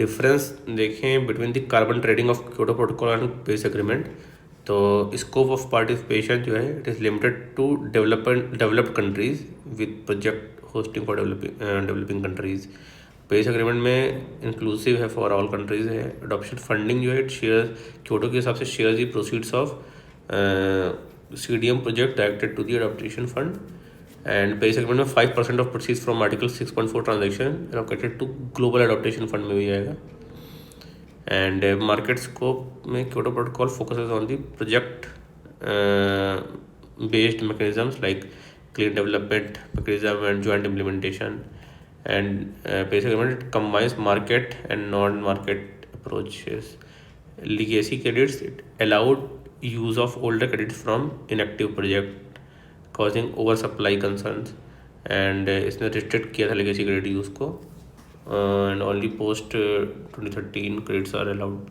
difference देखें between the carbon trading of Kyoto Protocol and Paris Agreement. तो scope of participation जो है it is limited to developed countries with project hosting for developing countries. Paris agreement में inclusive है for all countries है. Adoption funding जो है share Kyoto के हिसाब से share the proceeds of CDM project directed to the adaptation fund. And Paris agreement में 5% of proceeds from article 6.4 transaction allocated to global adaptation fund में भी जाएगा. And market scope में Kyoto Protocol focuses on the project based mechanisms like clean development mechanism and joint implementation. And Paris Agreement combines market and non-market approaches. Legacy credits, it allowed use of older credits from inactive project causing oversupply concerns. And इसने restrict किया था legacy credit use को. And only post 2013 credits are allowed.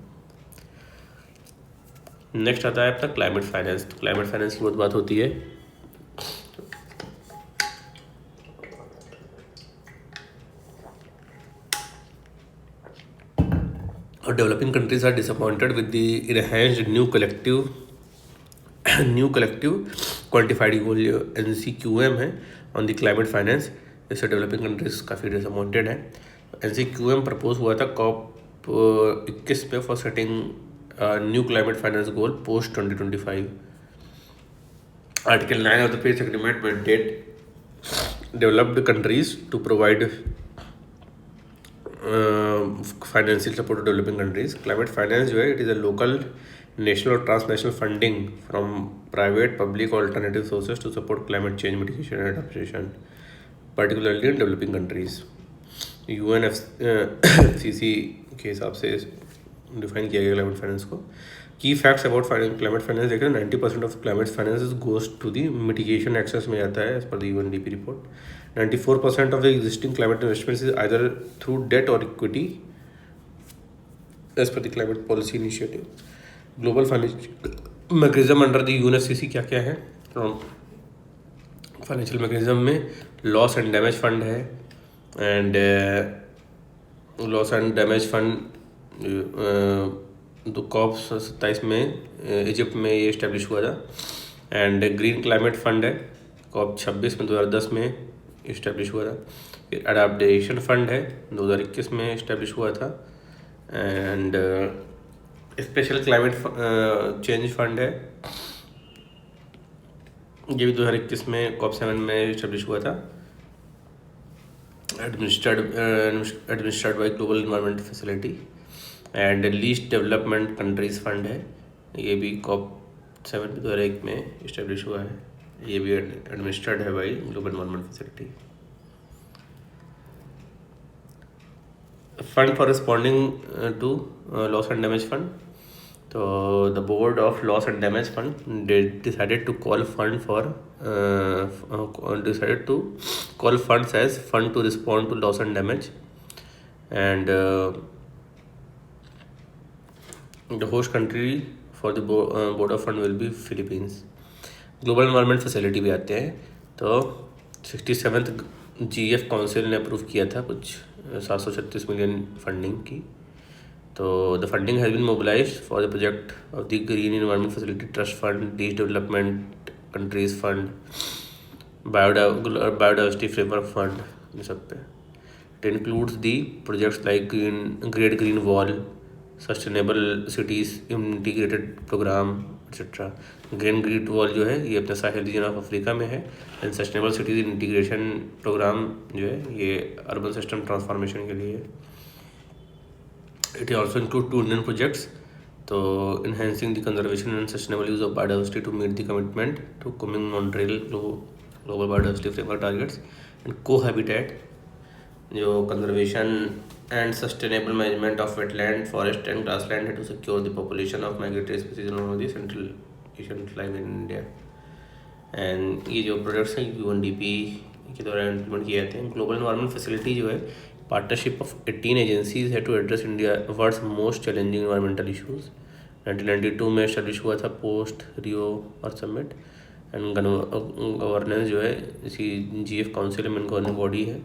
Next आता है आपका climate finance. तो climate finance की बहुत बात होती है. और developing countries are disappointed with the enhanced new collective quantified goal NCQM है ऑन द क्लाइमेट फाइनेंस. इससे डेवलपिंग कंट्रीज काफ़ी डिसअपॉइंटेड है. NCQM प्रपोज हुआ था COP 21 पे for setting new climate finance goal post 2025. Article 9 of the Paris agreement mandate developed countries to provide financial support to developing countries. Climate finance जो है it is a local national और transnational funding from private public और alternative sources to support climate change mitigation and adaptation particularly in developing countries. UNFCCC के हिसाब से define किया गया climate finance को. की फैक्ट्स अबाउट क्लाइमेट फाइनेंस देखें 90% of climate finance goes to the mitigation access में जाता है as per the UNDP report. 94% of the existing climate investments is either through debt और equity as per the climate policy initiative. Global financial mechanism under the UNFCCC क्या क्या है. Financial mechanism में loss and damage fund है. And loss and damage fund तो COP 27 में Egypt में ये इस्टेब्लिश हुआ था. एंड ग्रीन क्लाइमेट फंड है COP 26 में 2010 में इस्टेब्लिश हुआ था. फिर अडाप्टेशन फंड है 2021 में इस्टेब्लिश हुआ था. And special climate change fund है ये भी 2021 में COP7 में इस्टेब्लिश हुआ था, administered by global environment facility and least development countries fund है। ये भी COP7 2001 में इस्टेब्लिश हुआ है। ये भी एडमिनिस्ट्रेड है by global environment facility. Fund for responding to loss and damage fund, तो the board of loss and damage fund decided to call funds as fund to respond to loss and damage, and the host country for the board of fund will be Philippines। Global environment facility भी आते हैं, तो 67th GF council ने approve किया था कुछ 736 million funding की। तो the funding has been mobilised for the project of the green environment facility trust fund, least development countries fund, biodiversity framework fund, ये सब पे। It includes the projects like great green wall, sustainable cities integrated programme etcetera. Green wall जो है ये अपने साहिल reason of Africa में है, and sustainable cities integration programme जो है ये अर्बन सिस्टम ट्रांसफॉर्मेशन के लिए है। It also include 2 Indian projects, तो enhancing the conservation and sustainable use of biodiversity to meet the commitment to Kunming-Montreal global biodiversity framework targets, and cohabitat जो conservation and sustainable management of wetland, forest and grassland है to secure the population of migratory species along the Central Asian climate in India। And ये जो projects हैं UNDP के द्वारा implement किए जाते हैं। ग्लोबल इन्वायरमेंट फैसिलिटी जो है पार्टनरशिप ऑफ 18 एजेंसीज है to address India world's most challenging environmental issues. 1992 में एस्टेब्लिश हुआ था post Rio earth summit, and governance जो है इसी GF काउंसिल में गवर्निंग बॉडी है।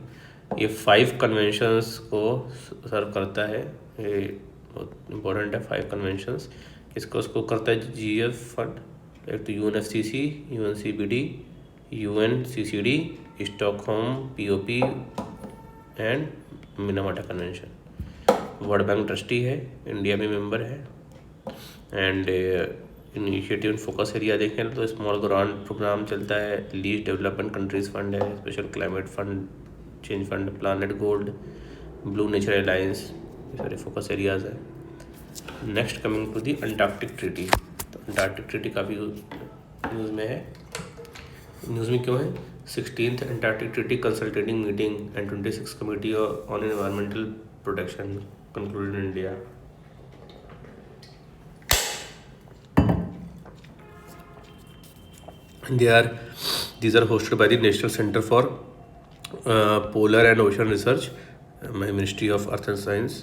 ये 5 कन्वेंशंस को सर्व करता है, ये बहुत इंपॉर्टेंट है 5 कन्वेंशंस। इसको उसको करता है GF फंड, एक तो UNFCCC, UNCBD, UNCCD, Stockholm POP and Minamata convention. World Bank trustee है, इंडिया में मेंबर है। And initiative and focus area देखें तो स्मॉल ग्रांट प्रोग्राम चलता है, लीस्ट डेवलपमेंट कंट्रीज फंड है, special climate fund, change fund, planet gold, blue nature alliance, ये सारे फोकस एरियाज हैं। Next coming to the Antarctic treaty, तो अंटार्कटिक ट्रीटी काफ़ी न्यूज़ में है। न्यूज़ में क्यों है? 16th Antarctic treaty कंसल्टेटिंग meeting and 26th committee on environmental protection concluded in India. These are hosted by the National Center for Polar and Ocean Research, Ministry of Earth Science।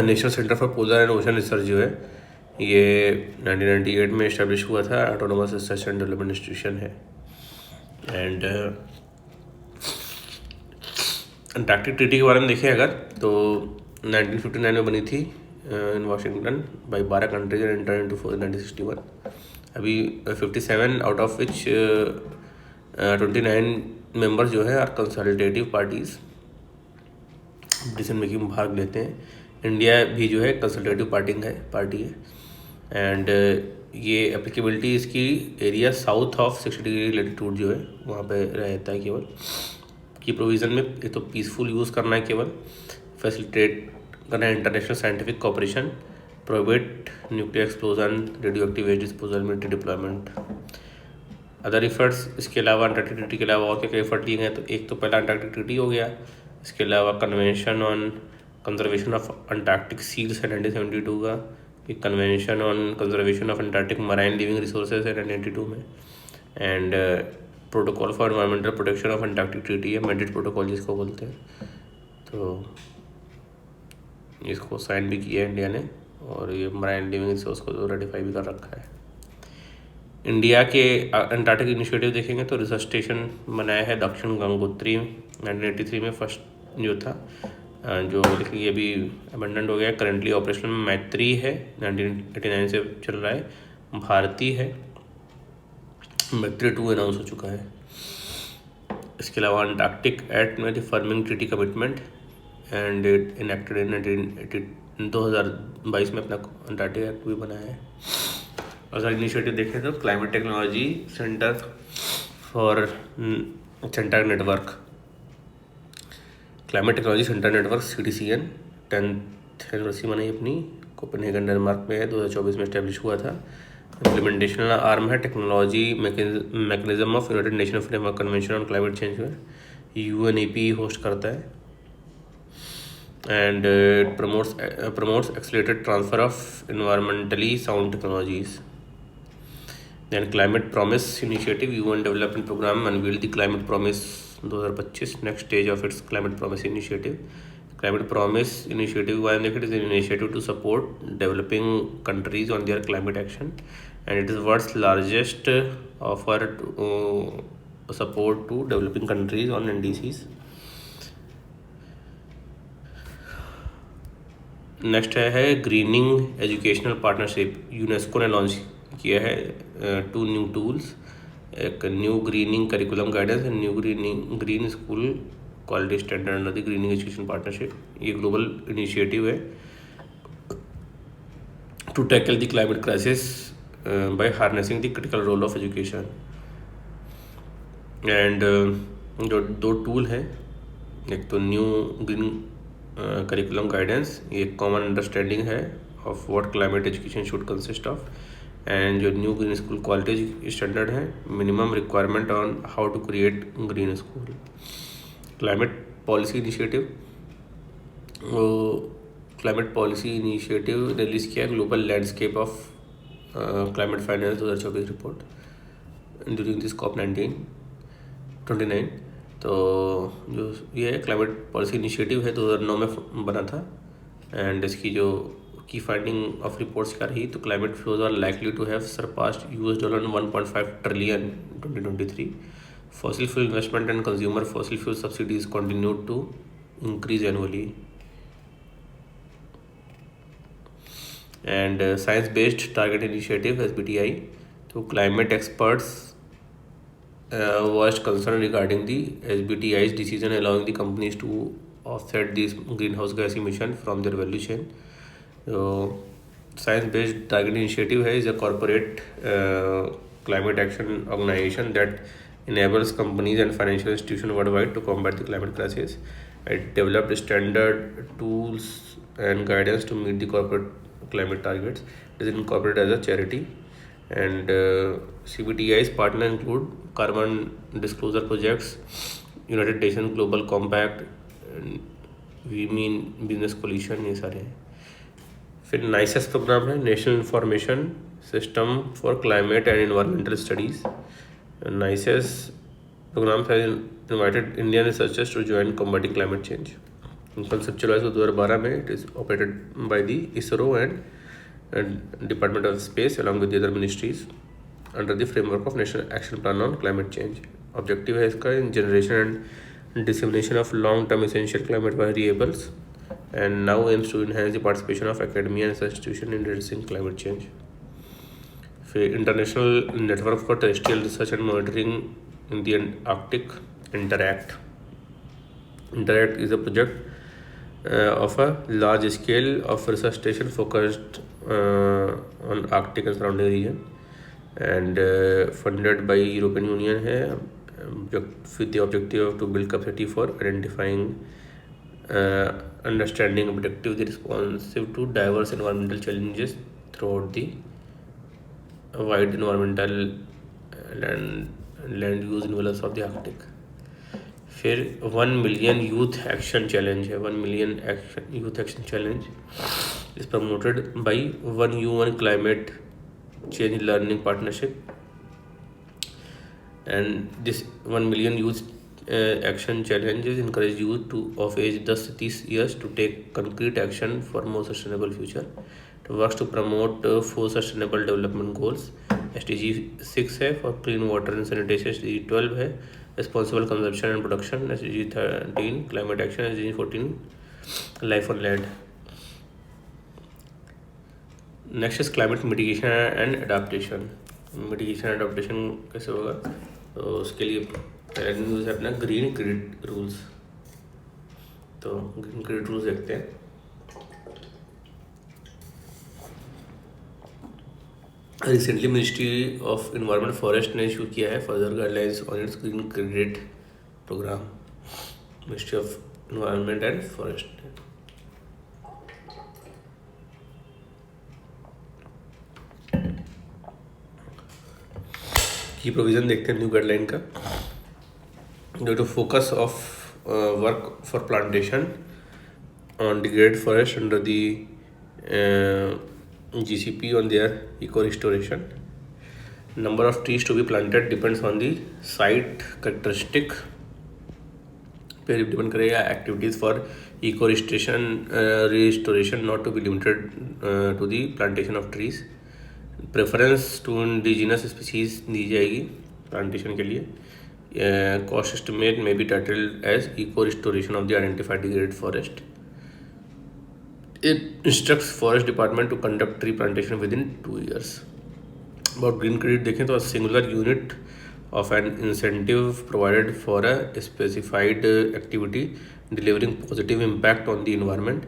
National centre for polar and ocean research जो है ये 1998 में establish हुआ था, autonomous research and development institution है। And Antarctic treaty के बारे में देखें अगर, तो 1959 में बनी थी इन Washington by 12 countries and enter into 1961। अभी 57 आउट ऑफ विच 29 मेंबर्स जो है are consultative parties, decision making में भाग लेते हैं। इंडिया भी जो है कंसल्टेटिव पार्टी है। एंड ये एप्लीकेबिलिटी इसकी area south of 60 degree latitude जो है वहाँ पे रहता है केवल। की प्रोविज़न में एक तो पीसफुल यूज़ करना है केवल, फैसिलिटेट करना है international scientific cooperation, prohibit nuclear explosion, radioactive waste disposal, military deployment. Other efforts इसके अलावा अंटार्कटिक ट्रीटी के अलावा और क्या क्या एफर्ट लिए गए, तो एक तो पहला अंटार्कटिक ट्रीटी हो गया, इसके अलावा convention on conservation of Antarctic seals है 1972 का, एक convention on conservation of Antarctic marine living resources है 1992 में, and protocol for environmental protection of Antarctic treaty है, मैड्रिड प्रोटोकॉल जिसको बोलते हैं। तो इसको साइन भी किया है इंडिया ने, और ये मराइन लिविंग रिसोर्स को तो रेटिफाई भी कर रखा है। इंडिया के अंटार्कटिक इनिशिएटिव देखेंगे तो रिसर्च स्टेशन बनाया है दक्षिण गंगोत्री 1983 में फर्स्ट जो था, जो लेकिन ये भी अबेंडेंट हो गया। करंटली ऑपरेशन में मैत्री है 1989 से चल रहा है, भारती है, मैत्री 2 अनाउंस हो चुका है। इसके अलावा अंटार्कटिक एक्ट में the forming treaty commitment and it enacted इन 2022 में अपना अंटार्कटिक एक्ट भी बनाया है। अगर इनिशिएटिव देखें तो climate technology centre network, climate technology centre network CTCN 10th anniversary मनाई अपनी, कोपेनहेगन डेनमार्क में है, 2024 में इस्टेब्लिश हुआ था। इम्प्लीमेंटेशन आर्म है technology mechanism of United nation framework convention on climate change में, UNEP होस्ट करता है। And promotes accelerated transfer of environmentally sound technologies. Then Climate Promise Initiative, UN Development Program unveiled the Climate Promise 2025, next stage of its Climate Promise Initiative. Climate Promise Initiative, one it is an initiative to support developing countries on their climate action, and it is world's largest offer to support to developing countries on NDCs. Next है greening educational partnership, UNESCO ने launch किया है 2 new tools, एक new greening curriculum guidance and new green school quality standard under the greening education partnership. ये global initiative है to tackle the climate crisis by harnessing the critical role of education. And जो 2 tool हैं, एक तो new green curriculum guidance, ये common understanding है of what climate education should consist of, and जो new green school quality standard है, minimum requirement on how to create green school. Climate policy initiative, climate policy initiative release किया global landscape of climate finance 2024 report during this COP29। तो जो ये climate policy initiative है 2009 में बना था, and इसकी जो की फाइंडिंग ऑफ रिपोर्ट्स क्या रही, तो climate flows are likely to have surpassed $1.5 trillion 2023। Fossil fuel investment and consumer fossil fuel subsidies continue to increase annually. And science based target initiative SBTI, तो climate experts voiced concern regarding the SBTI's decision allowing the companies to offset these greenhouse gas emission from their value chain. Science-based target initiative is a corporate climate action organization that enables companies and financial institutions worldwide to combat the climate crisis. It developed standard tools and guidance to meet the corporate climate targets. It is incorporated as a charity. And CBTI's partner include Carbon Disclosure Projects, United Nations Global Compact, We Mean Business Coalition, ये सारे हैं। फिर NICES programme है, national information system for climate and environmental studies. NICES programme has invited Indian researchers to join combating climate change. Conceptualized 2012 में, it is operated by the ISRO and Department of Space along with the other ministries under the framework of National Action Plan on Climate Change. Objective है इसका generation and dissemination of long-term essential climate variables, and now aims to enhance the participation of academia and institutions in addressing climate change. फिर International Network for Terrestrial Research and Monitoring in the Arctic, INTERACT. INTERACT is a project of a large scale of research station focused on Arctic and surrounding region, and funded by European Union है, with the objective to build capacity for identifying, understanding, objectively responsive to diverse environmental challenges throughout the wide environmental land use envelopes of the Arctic. फिर 1 million youth action challenge है, 1 million youth action challenge is promoted by 1UN climate change learning partnership, and this 1 million youth action challenge is encourage youth to of age 10 से 30 years to take concrete action for more sustainable future, to work to promote 4 sustainable development goals. SDG 6 है for clean water and sanitation, SDG 12 है responsible consumption and production, SDG 13 climate action, SDG 14 life on land. Next is climate mitigation and adaptation. Mitigation and adaptation कैसे होगा, तो उसके लिए पहले news है अपना ग्रीन ग्रिड रूल्स। तो ग्रीन ग्रिड रूल्स देखते हैं। Recently ministry of environment forest ने इशू किया है further guidelines on its green credit programme. Ministry of environment and forest. की प्रोविज़न देखते हैं न्यू गाइडलाइन का। Due to focus of work for plantation on degraded forest under the GCP on their eco restoration, number of trees to be planted depends on the site characteristic पे depend करेगा। Activities for eco restoration not to be limited to the plantation of trees. Preference to indigenous species दी जाएगी plantation के लिए। Cost estimate में be titled as eco restoration of the identified degraded forest. It instructs forest department to conduct tree plantation within 2 years। About green credit देखें तो singular unit of an incentive provided for a specified activity delivering positive impact on the environment.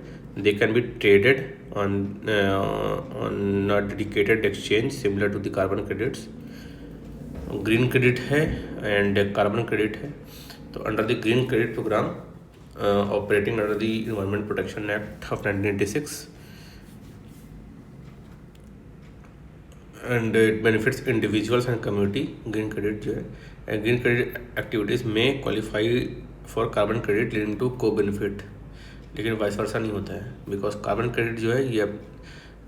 They can be traded on a dedicated exchange similar to the carbon credits. Green credit है and carbon credit है। तो under the green credit program operating under the Environment Protection Act of 1986 and it benefits individuals and community। Green credit जो है green credit activities में qualify for carbon credit leading to co benefit, लेकिन vice versa नहीं होता है। Because carbon credit जो है ये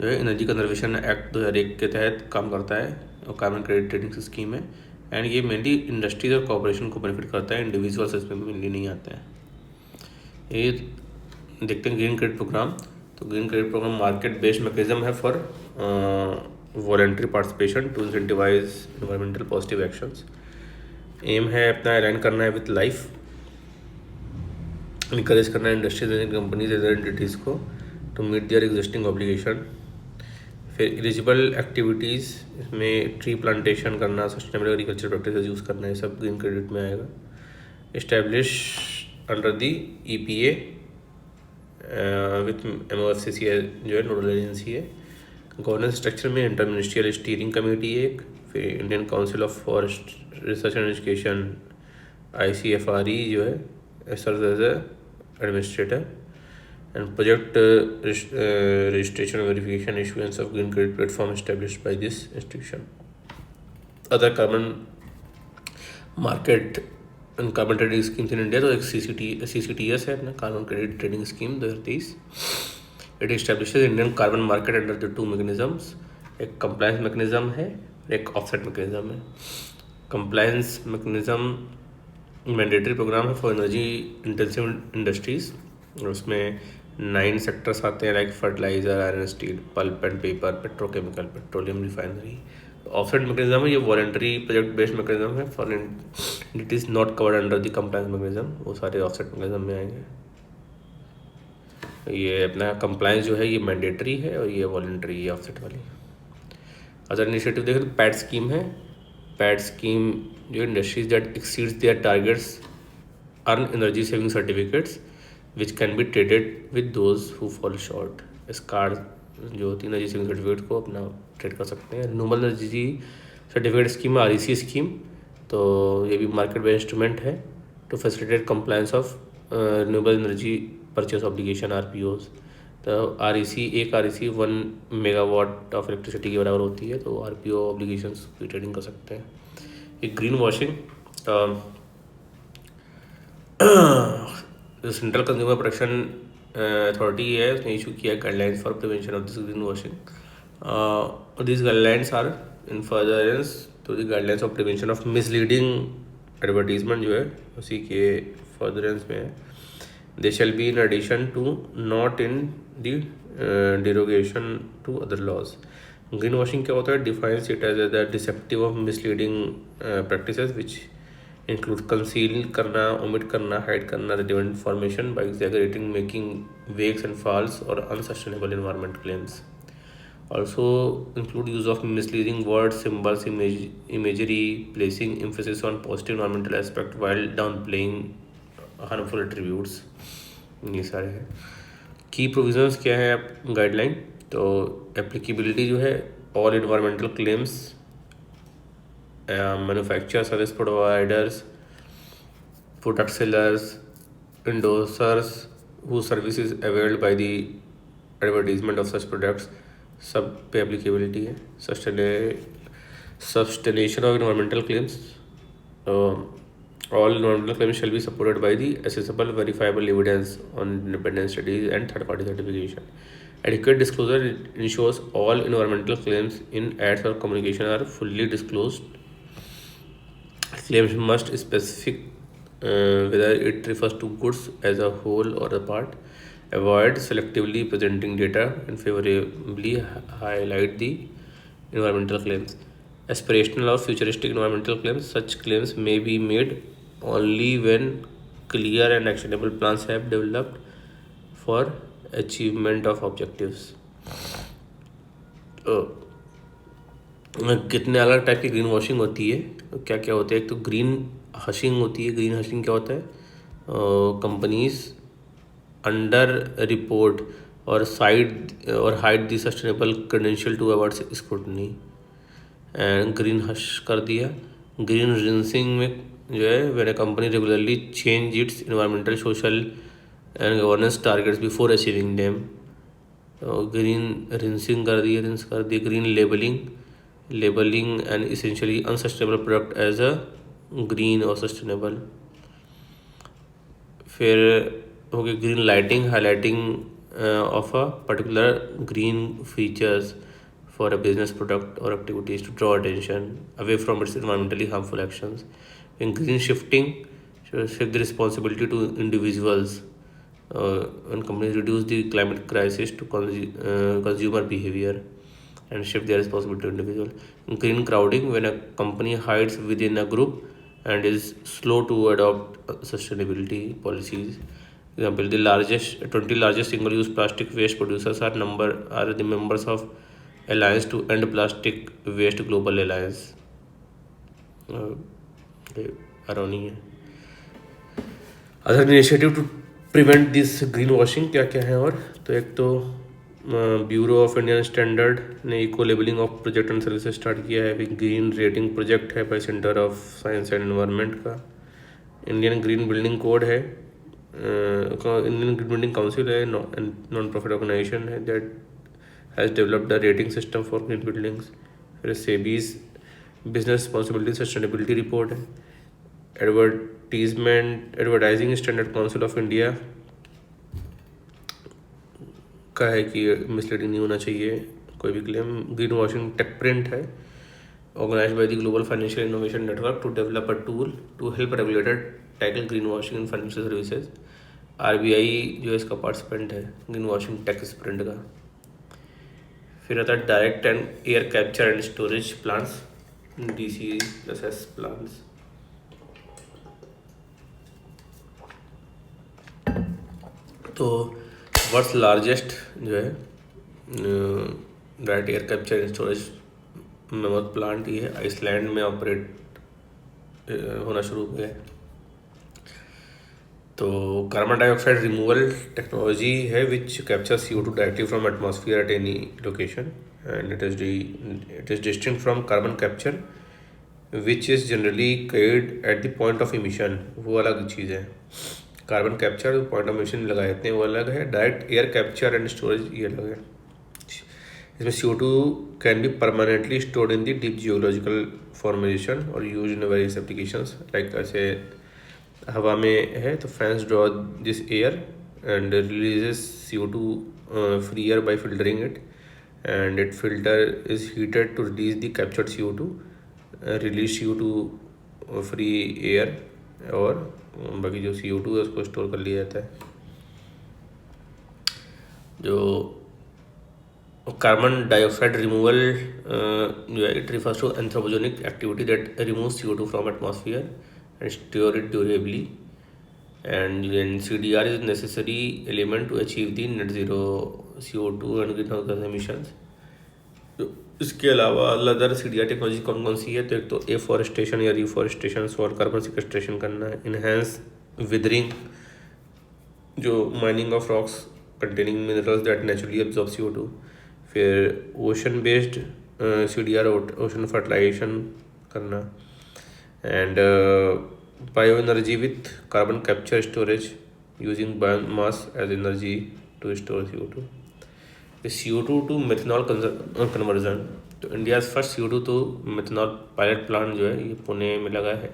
जो है एनर्जी कंजर्वेशन एक्ट 2001 के तहत काम करता है और कार्बन क्रेडिट ट्रेडिंग स्कीम है एंड ये मेनली इंडस्ट्रीज और कॉर्पोरेशन को बेनिफिट करता है, इंडिविजुअल्स इसमें मेनली नहीं आते हैं। ये देखते हैं ग्रीन क्रेडिट प्रोग्राम। तो green credit programme market based mechanism है for voluntary participation to incentivise environmental positive actions. Aim है अपना अलाइन करना है विथ लाइफ, इनकरेज करना है industries and companies and entities को to meet their existing obligation. फिर एलिजिबल एक्टिविटीज़ इसमें ट्री प्लांटेशन करना, सस्टेनेबल एग्रीकल्चर प्रैक्टिसेस यूज़ करना, ये सब ग्रीन क्रेडिट में आएगा। Establish under the EPA with MOFCC जो है नोडल एजेंसी है। गवर्नेंस स्ट्रक्चर में इंटर मिनिस्ट्रियल स्टीयरिंग कमेटी एक, फिर Indian council of forest research and education ICFRE जो है serve as administrator and project registration verification issuance of green credit platform established by this institution. Other carbon market and carbon trading schemes in India, तो एक CCTS है अपना carbon credit trading scheme 2023। It establishes Indian carbon market under the 2 mechanisms, एक compliance mechanism है, एक offset mechanism है। Compliance mechanism mandatory programme है for energy intensive industries, उसमें 9 सेक्टर्स आते हैं like fertiliser, iron steel, pulp and paper, petrochemical, petroleum refinery. Offset mechanism है, ये वॉलंटरी प्रोजेक्ट बेस्ड मैकेनिज्म है for it is not covered under the compliance mechanism, वो सारे offset mechanism में आएंगे। ये अपना कंप्लायंस जो है ये मैंडेटरी है और ये वॉलंटरी है ऑफसेट वाली। अदर इनिशिएटिव देखें तो पैड स्कीम है। पैड स्कीम जो industries that exceeds their targets earn energy saving certificates which can be traded with those who fall short. इस कार्ड जो होती है एनर्जी सेविंग सर्टिफिकेट को अपना ट्रेड कर सकते हैं। Renewable energy certificate scheme REC scheme, तो ये भी मार्केट बेस्ड इंस्ट्रूमेंट है to facilitate compliance of renewable energy purchase obligation RPOs। तो एक REC 1 मेगावाट ऑफ इलेक्ट्रिसिटी के बराबर होती है, तो RPO ऑब्लिगेशंस की ट्रेडिंग कर सकते हैं। एक greenwashing, central consumer protection authority है, उसने इशू किया guidelines for prevention of this green washing. This guidelines are in furtherance to the guidelines of prevention of misleading advertisement जो है उसी के फर्दरेंस में है। They shall be in addition to, not in the derogation to other laws। Green washing क्या होता है? Defines it as the deceptive of misleading practices which include conceal करना, ओमिट करना, हाइड करना relevant information by exaggerating, making vague and false और unsustainable environment claims. Also include use of misleading words, symbols, imagery, placing emphasis on positive environmental aspect while downplaying harmful attributes, ये सारे हैं। की provisions क्या है guideline? तो applicability जो है all environmental claims, manufacturers, service providers, product sellers, endorsers whose service is availed by the advertisement of such products, सब पे applicability है. Substantiation of environmental claims. All environmental claims shall be supported by the accessible, verifiable evidence on independent studies and third-party certification. Adequate disclosure ensures all environmental claims in ads or communication are fully disclosed. Claims must specify whether it refers to goods as a whole or a part. Avoid selectively presenting data and favorably highlight the environmental claims. Aspirational or futuristic environmental claims. Such claims may be made only when clear and actionable plans have developed for achievement of objectives. कितने अलग type की green washing होती है, क्या क्या होता है. एक तो ग्रीन हशिंग होती है. ग्रीन हशिंग क्या होता है? कंपनीज अंडर रिपोर्ट और साइड और hide the sustainable credential to avoid scrutiny. And green hush कर दिया. ग्रीन रिंसिंग में जो है when a company regularly change its environmental, social and governance targets before achieving them. Green rinsing कर दिया, rinse कर दिया. Green labelling and essentially unsustainable product as a green और सस्टेनेबल. फिर हो गया green lighting, highlighting of a particular green features for a business product or activities to draw attention away from its environmentally harmful actions. In green shifting, shift the responsibility to individuals when companies reduce the climate crisis to consumer behavior and shift their responsibility to individual. In green crowding, when a company hides within a group and is slow to adopt sustainability policies. Example: the 20 largest single-use plastic waste producers are the members of Alliance to End Plastic Waste Global Alliance. आरोनी है. Other initiative to prevent this green washing क्या क्या है? और तो एक तो bureau of Indian standard ने eco labelling of project and services start किया है. ग्रीन रेटिंग प्रोजेक्ट है by centre of science and environment का. इंडियन ग्रीन बिल्डिंग कोड है. इंडियन ग्रीन बिल्डिंग काउंसिल है, नॉन प्रॉफिट ऑर्गेनाइजेशन है that has developed a rating system for green buildings. फिर SEBI's business responsibility sustainability report है. Advertising Standard Council of India का है कि misleading नहीं होना चाहिए कोई भी claim. Green washing tech print है, organized by the Global Financial Innovation Network to develop a tool to help regulator tackle green washing in financial services. RBI जो इसका पार्टिसिपेंट है ग्रीन वॉशिंग टेक स्प्रिंट का. फिर आता है direct and air capture and storage plants, DCS plants. तो world's largest जो है direct air capture and storage memoir plant ये है, आइसलैंड में ऑपरेट होना शुरू हो गया है. तो कार्बन डाइऑक्साइड रिमूवल टेक्नोलॉजी है which capture CO2 directly from atmosphere at any location and it is distinct from carbon capture which is generally carried at the point of emission. वो अलग चीज़ है. Carbon capture point of emission लगा देते हैं वो अलग है. Direct air capture and storage ये अलग है. इसमें CO2 can be permanently stored in the deep geological formation और use in various applications. Like ऐसे हवा में है तो fans draw this air and releases CO2 free air by filtering it and it filter is heated to release the captured CO2, release CO2 free air और बाकी जो CO2 है उसको स्टोर कर लिया जाता है. जो कार्बन डाइऑक्साइड रिमूवल जो है it refers to anthropogenic activity that remove CO2 from atmosphere and store it durably, and then CDR is a necessary element to achieve the net zero CO2 and greenhouse gas emissions. तो इसके अलावा other CDR technology कौन कौन सी है? तो एक तो afforestation या रिफॉरेस्टेशन और कार्बन सिक्वेस्ट्रेशन करना है. इनहेंस विदरिंग जो mining of rocks containing minerals that naturally absorb CO2. फिर ocean based CDR ocean fertilization करना, and bioenergy with carbon capture storage using biomass as energy to store CO2. The CO2 to methanol conversion, तो India first CO2 तो methanol pilot plant जो है ये पुणे में लगा है.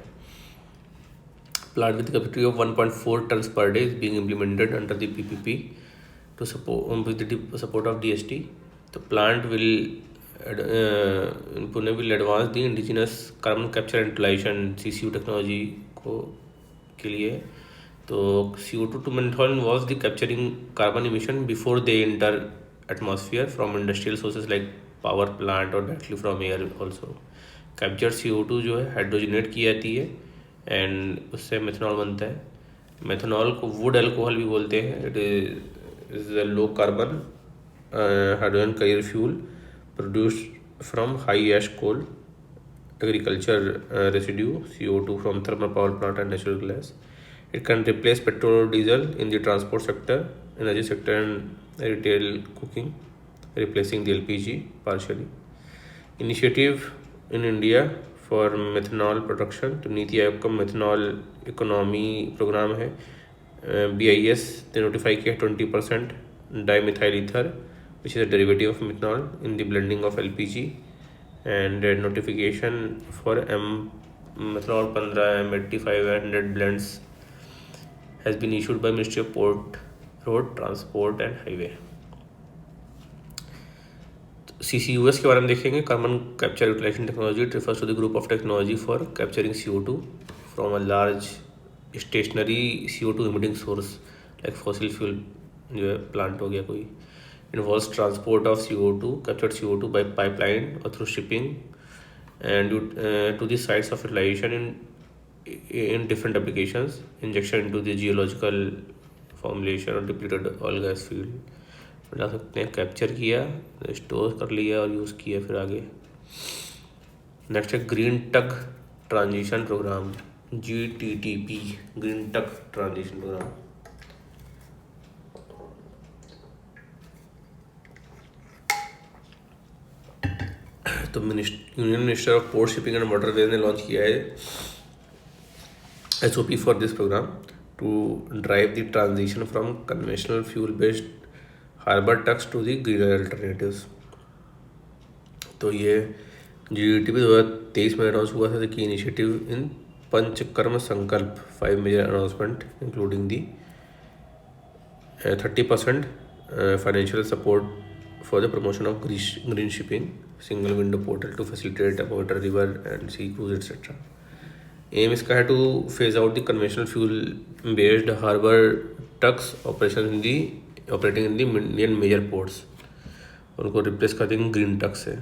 Plant with capacity of 1.4 tons per day is being implemented under the PPP to support with the support of DST. The plant will Pune will advance the indigenous carbon capture and utilization CCU technology को के लिए. तो CO2 to menthol involves the capturing carbon emission before they enter atmosphere from industrial sources like power plant or directly from air also. Captured CO2 जो है हाइड्रोजनेट की जाती है and उससे मेथनॉल बनता है. मेथनॉल को वुड अल्कोहल भी बोलते हैं. It is low carbon hydrogen carrier fuel produced from high ash coal agriculture residue CO2 from thermal power plant and natural gas. It can replace petrol or diesel in the transport sector, energy sector and retail cooking, replacing the LPG partially. Initiative in India for methanol production, तो नीति आयोग का methanol economy programme है. BIS ने notify किया 20% dimethyl ether which is a derivative of methanol in the blending of LPG, and notification for methanol 15 M85 100 blends has been issued by Ministry of Port, Road Transport and Highway. CCUS के बारे में देखेंगे. Carbon capture utilisation technology. It refers to the group of technology for capturing CO2 from a large stationary CO2 emitting source like fossil fuel जो है plant हो गया कोई. Involves transport of CO2, captured CO2 by pipeline or through shipping and to the sites of utilization in different applications. Injection into the geological formulation or depleted oil gas field. बता सकते हैं capture किया, store कर लिया और use किया फिर आगे. नेक्स्ट है green tug transition programme, GTTP, green tug transition programme. तो union minister of port shipping and waterways ने लॉन्च किया है SOP for this programme to drive the transition from conventional fuel based harbour tugs to the greener alternatives. तो ये GTP 2023 में announce हुआ था कि initiative in Panchkarma Sankalp 5 major announcement including the 30% financial support for the promotion of green shipping, single window portal to facilitate water, river and sea cruise etc. Aim इसका है to phase out the conventional fuel based harbor tugs operating in the Indian major ports. उनको replace कर देंगे green tug से.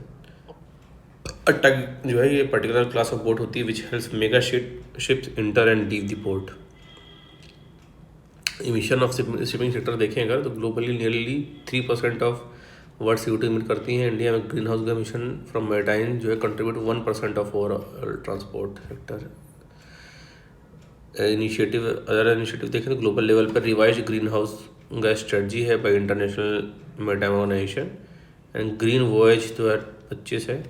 टग जो है ये particular class of boat होती है which helps mega ships enter and leave the port. Emission of shipping sector देखें अगर तो globally nearly 3% of world CO2 emit करती हैं. इंडिया में ग्रीन हाउस का एमिशन फ्रॉम मैरीटाइम जो है contribute 1% of overall transport sector. Initiative other initiative देखें तो ग्लोबल लेवल पर रिवाइज ग्रीन हाउस का स्ट्रेटजी है by international maritime organisation and green voyage 2025 है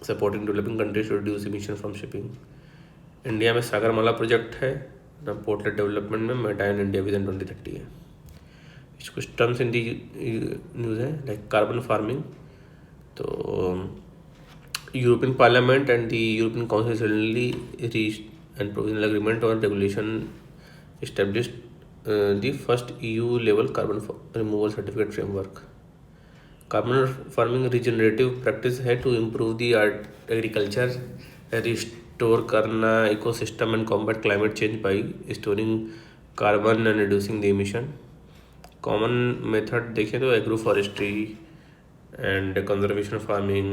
supporting developing countries to reduce emission from shipping. India में Sagarmala project है port led development में maritime India vision 2030 है. कुछ टर्म्स इन दी न्यूज़ है लाइक कार्बन फार्मिंग. तो European parliament and the European council recently reached and provisional agreement on regulation established the first EU level carbon removal certificate framework. Carbon farming regenerative practice है to improve the agriculture, restore करना ecosystem and combat climate change by storing carbon and reducing the emission. Common method देखें तो agro forestry and conservation farming,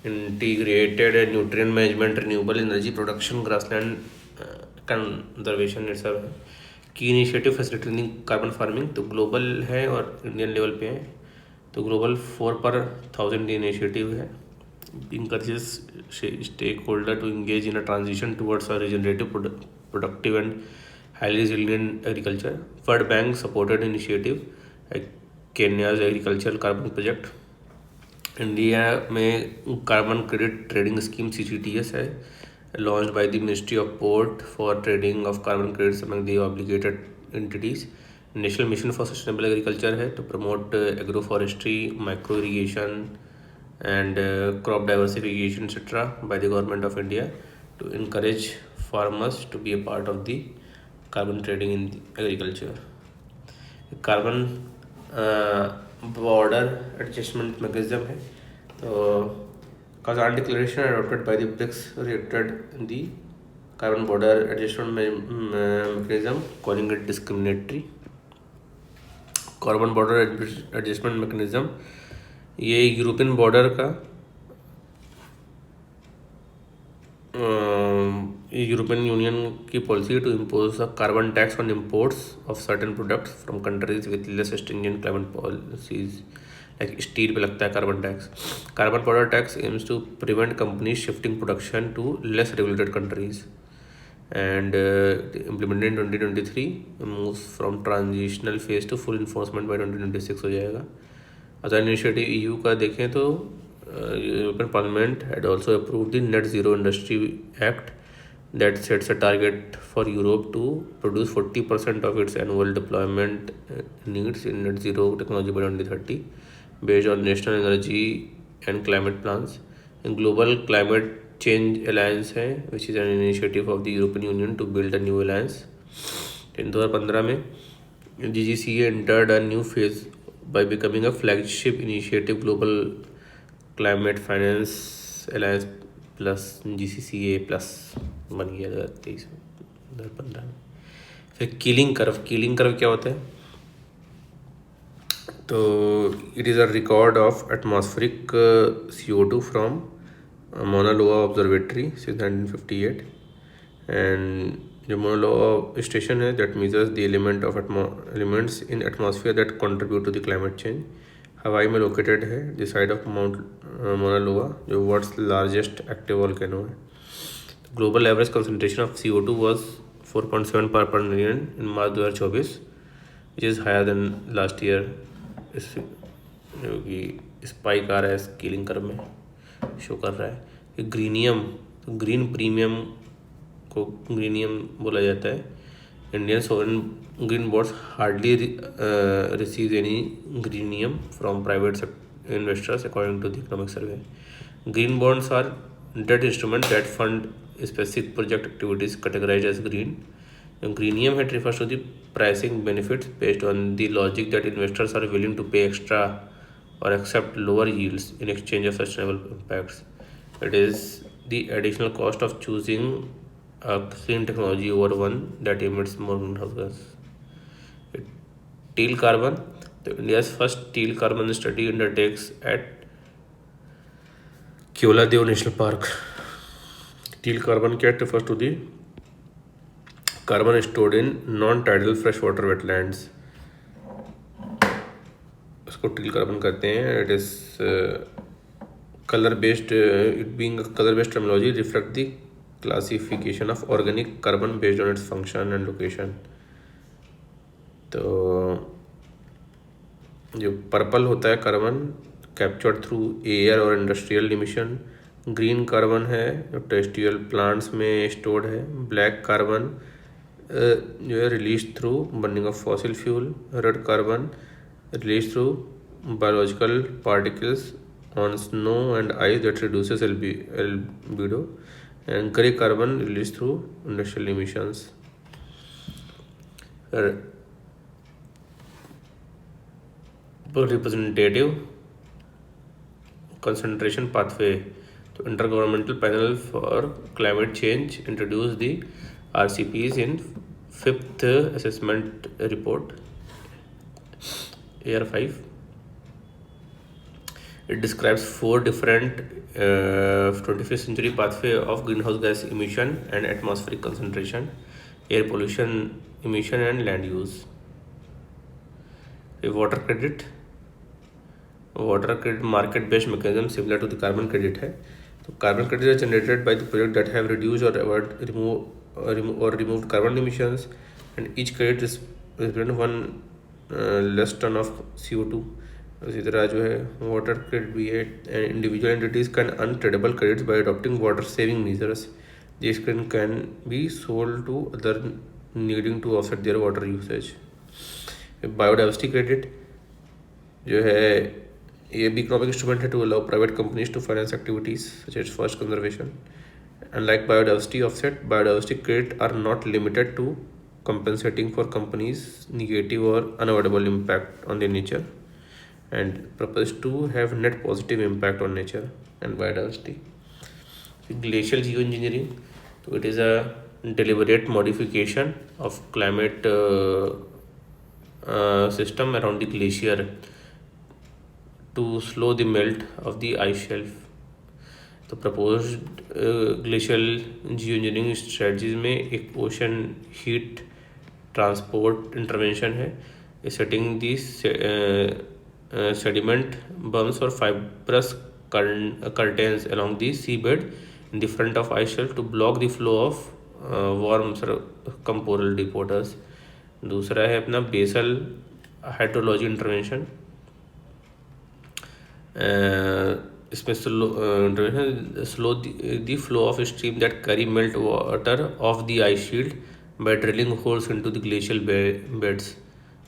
integrated nutrient management, renewable energy production, grassland conservation ये सब है. की initiative facilitating carbon farming तो global है और Indian level पे है. तो ग्लोबल 4/1000 इनिशिएटिव है. encourages stakeholder to engage in a transition towards a regenerative, productive and highly resilient agriculture. World Bank supported initiative like Kenya's agricultural carbon project. India में carbon credit trading scheme (CCTS) है, launched by the Ministry of Port for trading of carbon credits among the obligated entities. National Mission for Sustainable Agriculture है to promote agroforestry, micro irrigation and crop diversification etc. by the government of India to encourage farmers to be a part of the carbon trading in agriculture. Carbon border adjustment mechanism है, तो Kazan Declaration adopted by the BRICS reacted in the carbon border adjustment mechanism, calling it discriminatory. Carbon border adjustment mechanism ये European border का European union की policy to impose a carbon tax on imports of certain products from countries with less stringent climate policies, like steel पे लगता है carbon tax. Carbon border tax aims to prevent companies shifting production to less regulated countries and implemented in 2023, moves from transitional phase to full enforcement by 2026 हो जाएगा. Other initiative EU का देखें तो European parliament had also approved the Net Zero Industry Act that sets a target for Europe to produce 40% of its annual deployment needs in net zero technology by 2030 based on national energy and climate plans. And global climate change alliance है which is an initiative of the European Union to build a new alliance. In 2015 में GGCA entered a new phase by becoming a flagship initiative global climate finance alliance plus GCCA plus बन गया 2023 में 2015 में. फिर Keeling curve क्या होता है? तो it is a record of atmospheric CO2 from Mauna Loa Observatory since 1958, and the Mauna Loa station है that measures the elements in atmosphere that contribute to the climate change. हवाई में located है the side of Mount Mauna Loa, जो world's largest active volcano है. Global average concentration of CO2 was 4.7 parts per million in March 2024, which is higher than last year. जो कि spike आ रहा है scaling curve में show कर रहा है. कि ग्रीनियम, तो ग्रीन प्रीमियम को ग्रीनियम बोला जाता है. Indian sovereign green bonds hardly receive any greenium from private investors according to the economic survey. Green bonds are debt instrument that fund specific project activities categorised as green. Greenium है refers to the pricing benefits based on the logic that investors are willing to pay extra or accept lower yields in exchange of sustainable impacts. It is the additional cost of choosing a clean technology over one that emits more greenhouse gas. Teal carbon. The India's first teal carbon study undertakes at Keoladeo National Park. Teal carbon cat refers to the carbon stored in non-tidal freshwater wetlands. इसको till carbon कहते हैं. It is colour based, it being a colour based terminology reflect the classification of organic carbon based on its function and location. तो जो purple होता है carbon captured through air और industrial emission. Green carbon है जो terrestrial plants में stored है. Black carbon जो है release through burning of fossil fuel. Red carbon released through biological particles on snow and ice that reduces albedo, and grey carbon released through industrial emissions. Representative concentration pathway. So Intergovernmental Panel for Climate Change introduced the RCPs in 5th assessment report AR5. It describes 4 different 21st century pathway of greenhouse gas emission and atmospheric concentration, air pollution emission and land use. A water credit market based mechanism similar to the carbon credit है. तो carbon credit are generated by the project that have reduced or removed carbon emissions, and each credit is represent one less ton of CO2 इसी तरह जो है water credit भी है, and individual entities can earn tradeable credits by adopting water saving measures this can be sold to other needing to offset their water usage. Biodiversity credit जो है ये भी इकोनॉमिक इंस्ट्रूमेंट है to allow private companies to finance activities such as forest conservation. Unlike biodiversity offset, biodiversity credit are not limited to compensating for companies' negative or unavoidable impact on the nature, and purpose to have net positive impact on nature and biodiversity. Glacial geoengineering, so it is a deliberate modification of climate system around the glacier to slow the melt of the ice shelf. तो proposed glacial geoengineering strategies में एक ocean heat transport intervention है, setting the sediment berms और fibrous curtains along the sea bed in the front of ice shelf to block the flow of warm circumpolar deep waters. दूसरा है अपना basal hydrology intervention, इसमें slow the flow of stream that carry melt water of the ice shield by drilling holes into the glacial beds.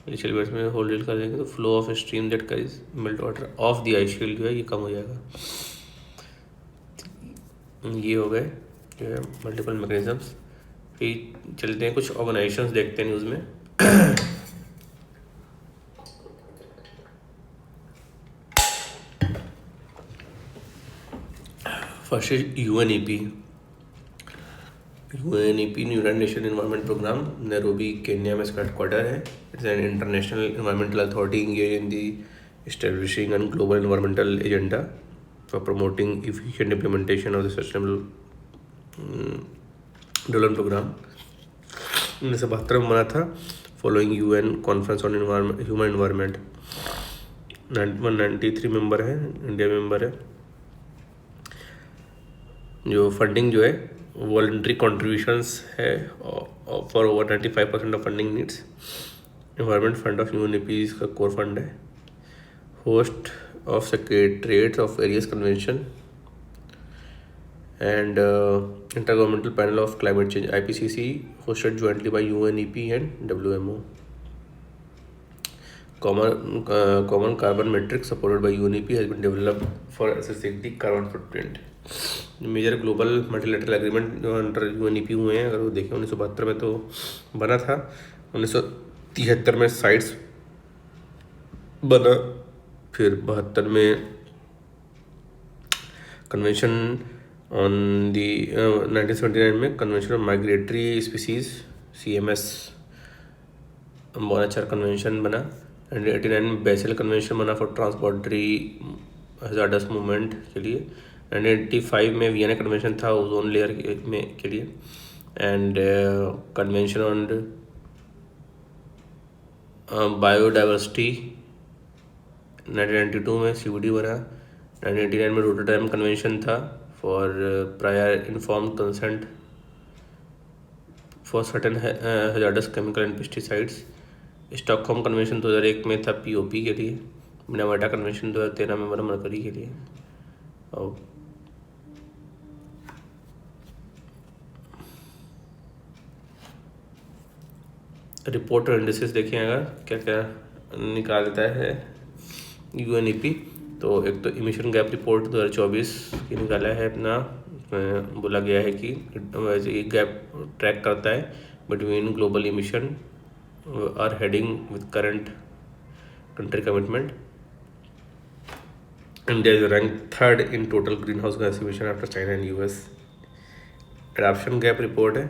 Glacial beds में hole drill कर देंगे तो flow of stream that carries melt water of the ice shield जो है ये कम हो जाएगा। ये हो गए जो है मल्टीपल मैकेनिज्म्स। फिर चलते हैं कुछ ऑर्गेनाइजेशंस देखते हैं न्यूज़ में। First is UNEP. United Nation Environment Programme, Nairobi Kenya में इसका हेडक्वार्टर है। It's an international environmental authority engage in the establishing an global environmental agenda for promoting efficient implementation of the sustainable development programme. 1972 में बना था following UN conference on human environment. 193 member है, India member है। जो funding जो है voluntary contributions है for over 95% of funding needs. Environment fund of UNEP इसका कोर फंड है। Host of secretariats of various convention and intergovernmental panel of climate change IPCC hosted jointly by UNEP and WMO. Common carbon metric supported by UNEP has been developed for assessing the carbon footprint. Major global multilateral agreement जो under UNEP हुए हैं, अगर वो देखें 1972 में तो बना था, 1973 में साइट्स बना, फिर 72 में कन्वेंशन ऑन दी 1979 में convention on migratory species CMS बोनाचार कन्वेंशन बना। 1989 में बेसल कन्वेंशन बना फॉर ट्रांसबॉर्डरी हजार्डस मूवमेंट के लिए। 1985 में वियना कन्वेंशन था ओजोन लेयर में के लिए। एंड कन्वेंशन ऑन बायोडाइवर्सिटी 1992 में CBD बना। 1989 में रोटरडैम कन्वेंशन था for prior informed consent for certain hazardous chemical and pesticides. Stockholm convention 2001 में था POP के लिए। मिनामाटा कन्वेंशन 2013 में बना मरकरी के लिए। और रिपोर्ट और इंडिसेस देखें अगर क्या क्या निकाल देता है UNEP, तो एक तो इमिशन गैप रिपोर्ट 2024 की निकाला है अपना। बोला गया है कि ये गैप ट्रैक करता है between global emission are heading with current country commitment. India is ranked third in total greenhouse gas emission after China and US. Adoption gap report है,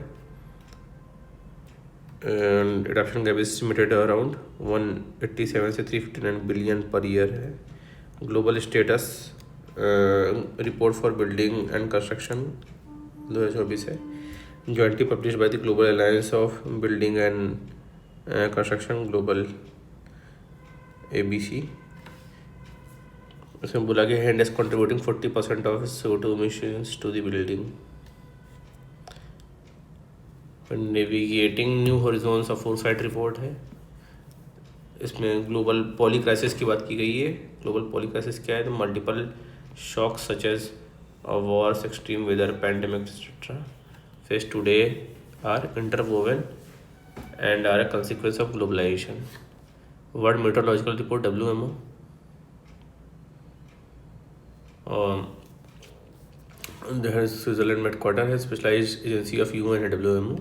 and adoption gap is estimated around 187 से 359 billion per year है। Global status report for building and construction 2024 है, jointly published by the Global Alliance of Building and Construction Global ABC। उसमें बोला गया है India is contributing 40% of CO2 emissions to the building. Navigating new horizons of foresight report है। इसमें global poly crisis की बात की गई है। ग्लोबल पॉली क्राइसिस क्या है? तो multiple shocks such as wars, extreme weather, pandemic etcetera face today are interwoven and are a consequence of globalization. World Meteorological Report WMO. There is Switzerland headquarters has specialized agency of UN and WMO,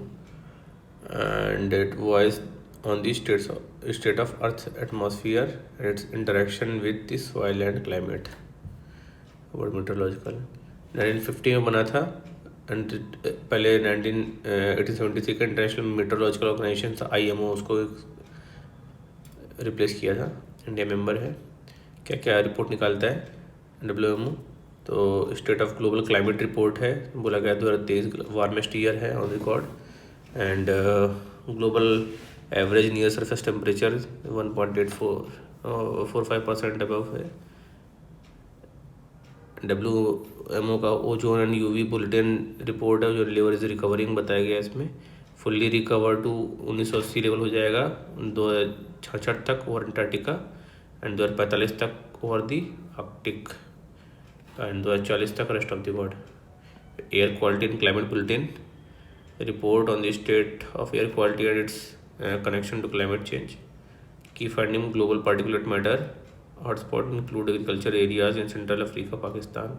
and it was on the state of Earth's atmosphere and its interaction with the soil and climate. World Meteorological 1950 में बना था and पहले 1873 का international meteorological organisation था IMO, उसको replace किया था। India member है। क्या क्या रिपोर्ट निकालता है WMO? तो state of global climate report है, बोला गया 2023 वार्मेस्ट ईयर है on record, and global average near surface temperature 1.45% above है। WMO का ozone and UV bulletin report है जो लेवल इज रिकवरिंग बताया गया है इसमें। फुल्ली रिकवर टू 1980 लेवल हो जाएगा 2066 तक ओवर अंटार्कटिका, एंड 2045 तक ओवर दी आर्कटिक, एंड 2040 तक rest of the world. Air quality and climate bulletin report on the state of air quality and its connection to climate change. Key finding global particulate matter hotspot include agriculture areas in central Africa, Pakistan,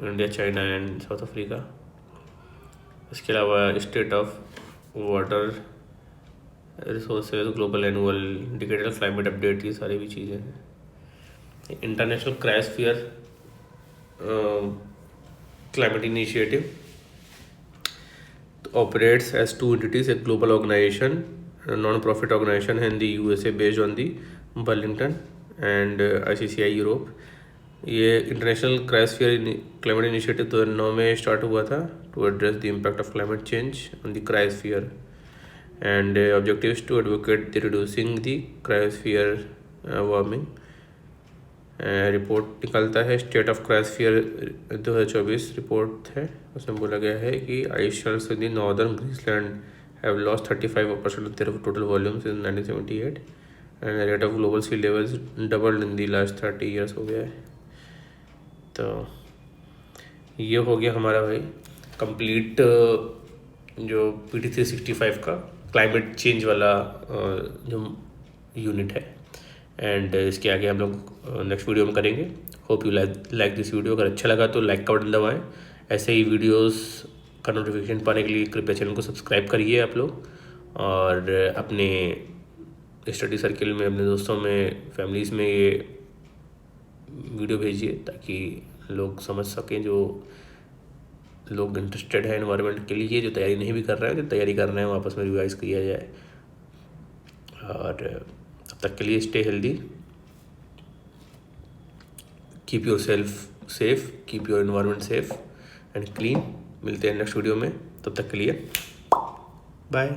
India, China and South Africa. इसके अलावा state of water resources, global annual decadal climate update, ये सारी भी चीज़ें हैं। International cryosphere climate initiative operates as two entities, a global organization, a non-profit organization in the USA based on the Burlington and ICCI Europe. ये international cryosphere climate initiative 2009 में start हुआ था to address the impact of climate change on the cryosphere, and objective is to advocate the reducing the cryosphere warming. Report निकलता है state of cryosphere 2024 report है। उसमें बोला गया है कि ice shelfs in the northern Greenland have lost 35% of their total volume since 1978, and rate of global sea levels doubled in the last 30 years हो गया है। तो ये हो गया हमारा भाई कंप्लीट जो PT 365 का क्लाइमेट चेंज वाला जो यूनिट है, एंड इसके आगे हम लोग नेक्स्ट वीडियो में करेंगे। Hope you like this video. अगर अच्छा लगा तो लाइक का बटन दबाएं। ऐसे ही वीडियोस का नोटिफिकेशन पाने के लिए कृपया चैनल को सब्सक्राइब करिए आप लोग, और अपने स्टडी सर्किल में, अपने दोस्तों में, फैमिलीज़ में ये वीडियो भेजिए ताकि लोग समझ सकें, जो लोग इंटरेस्टेड है एनवायरनमेंट के लिए, जो तैयारी नहीं भी कर रहे हैं, जो तैयारी कर रहे हैं वापस में रिवाइज किया जाए। और तब तक के लिए stay healthy, keep your self safe, keep your environment safe and clean. मिलते हैं नेक्स्ट वीडियो में, तब तक के लिए बाय।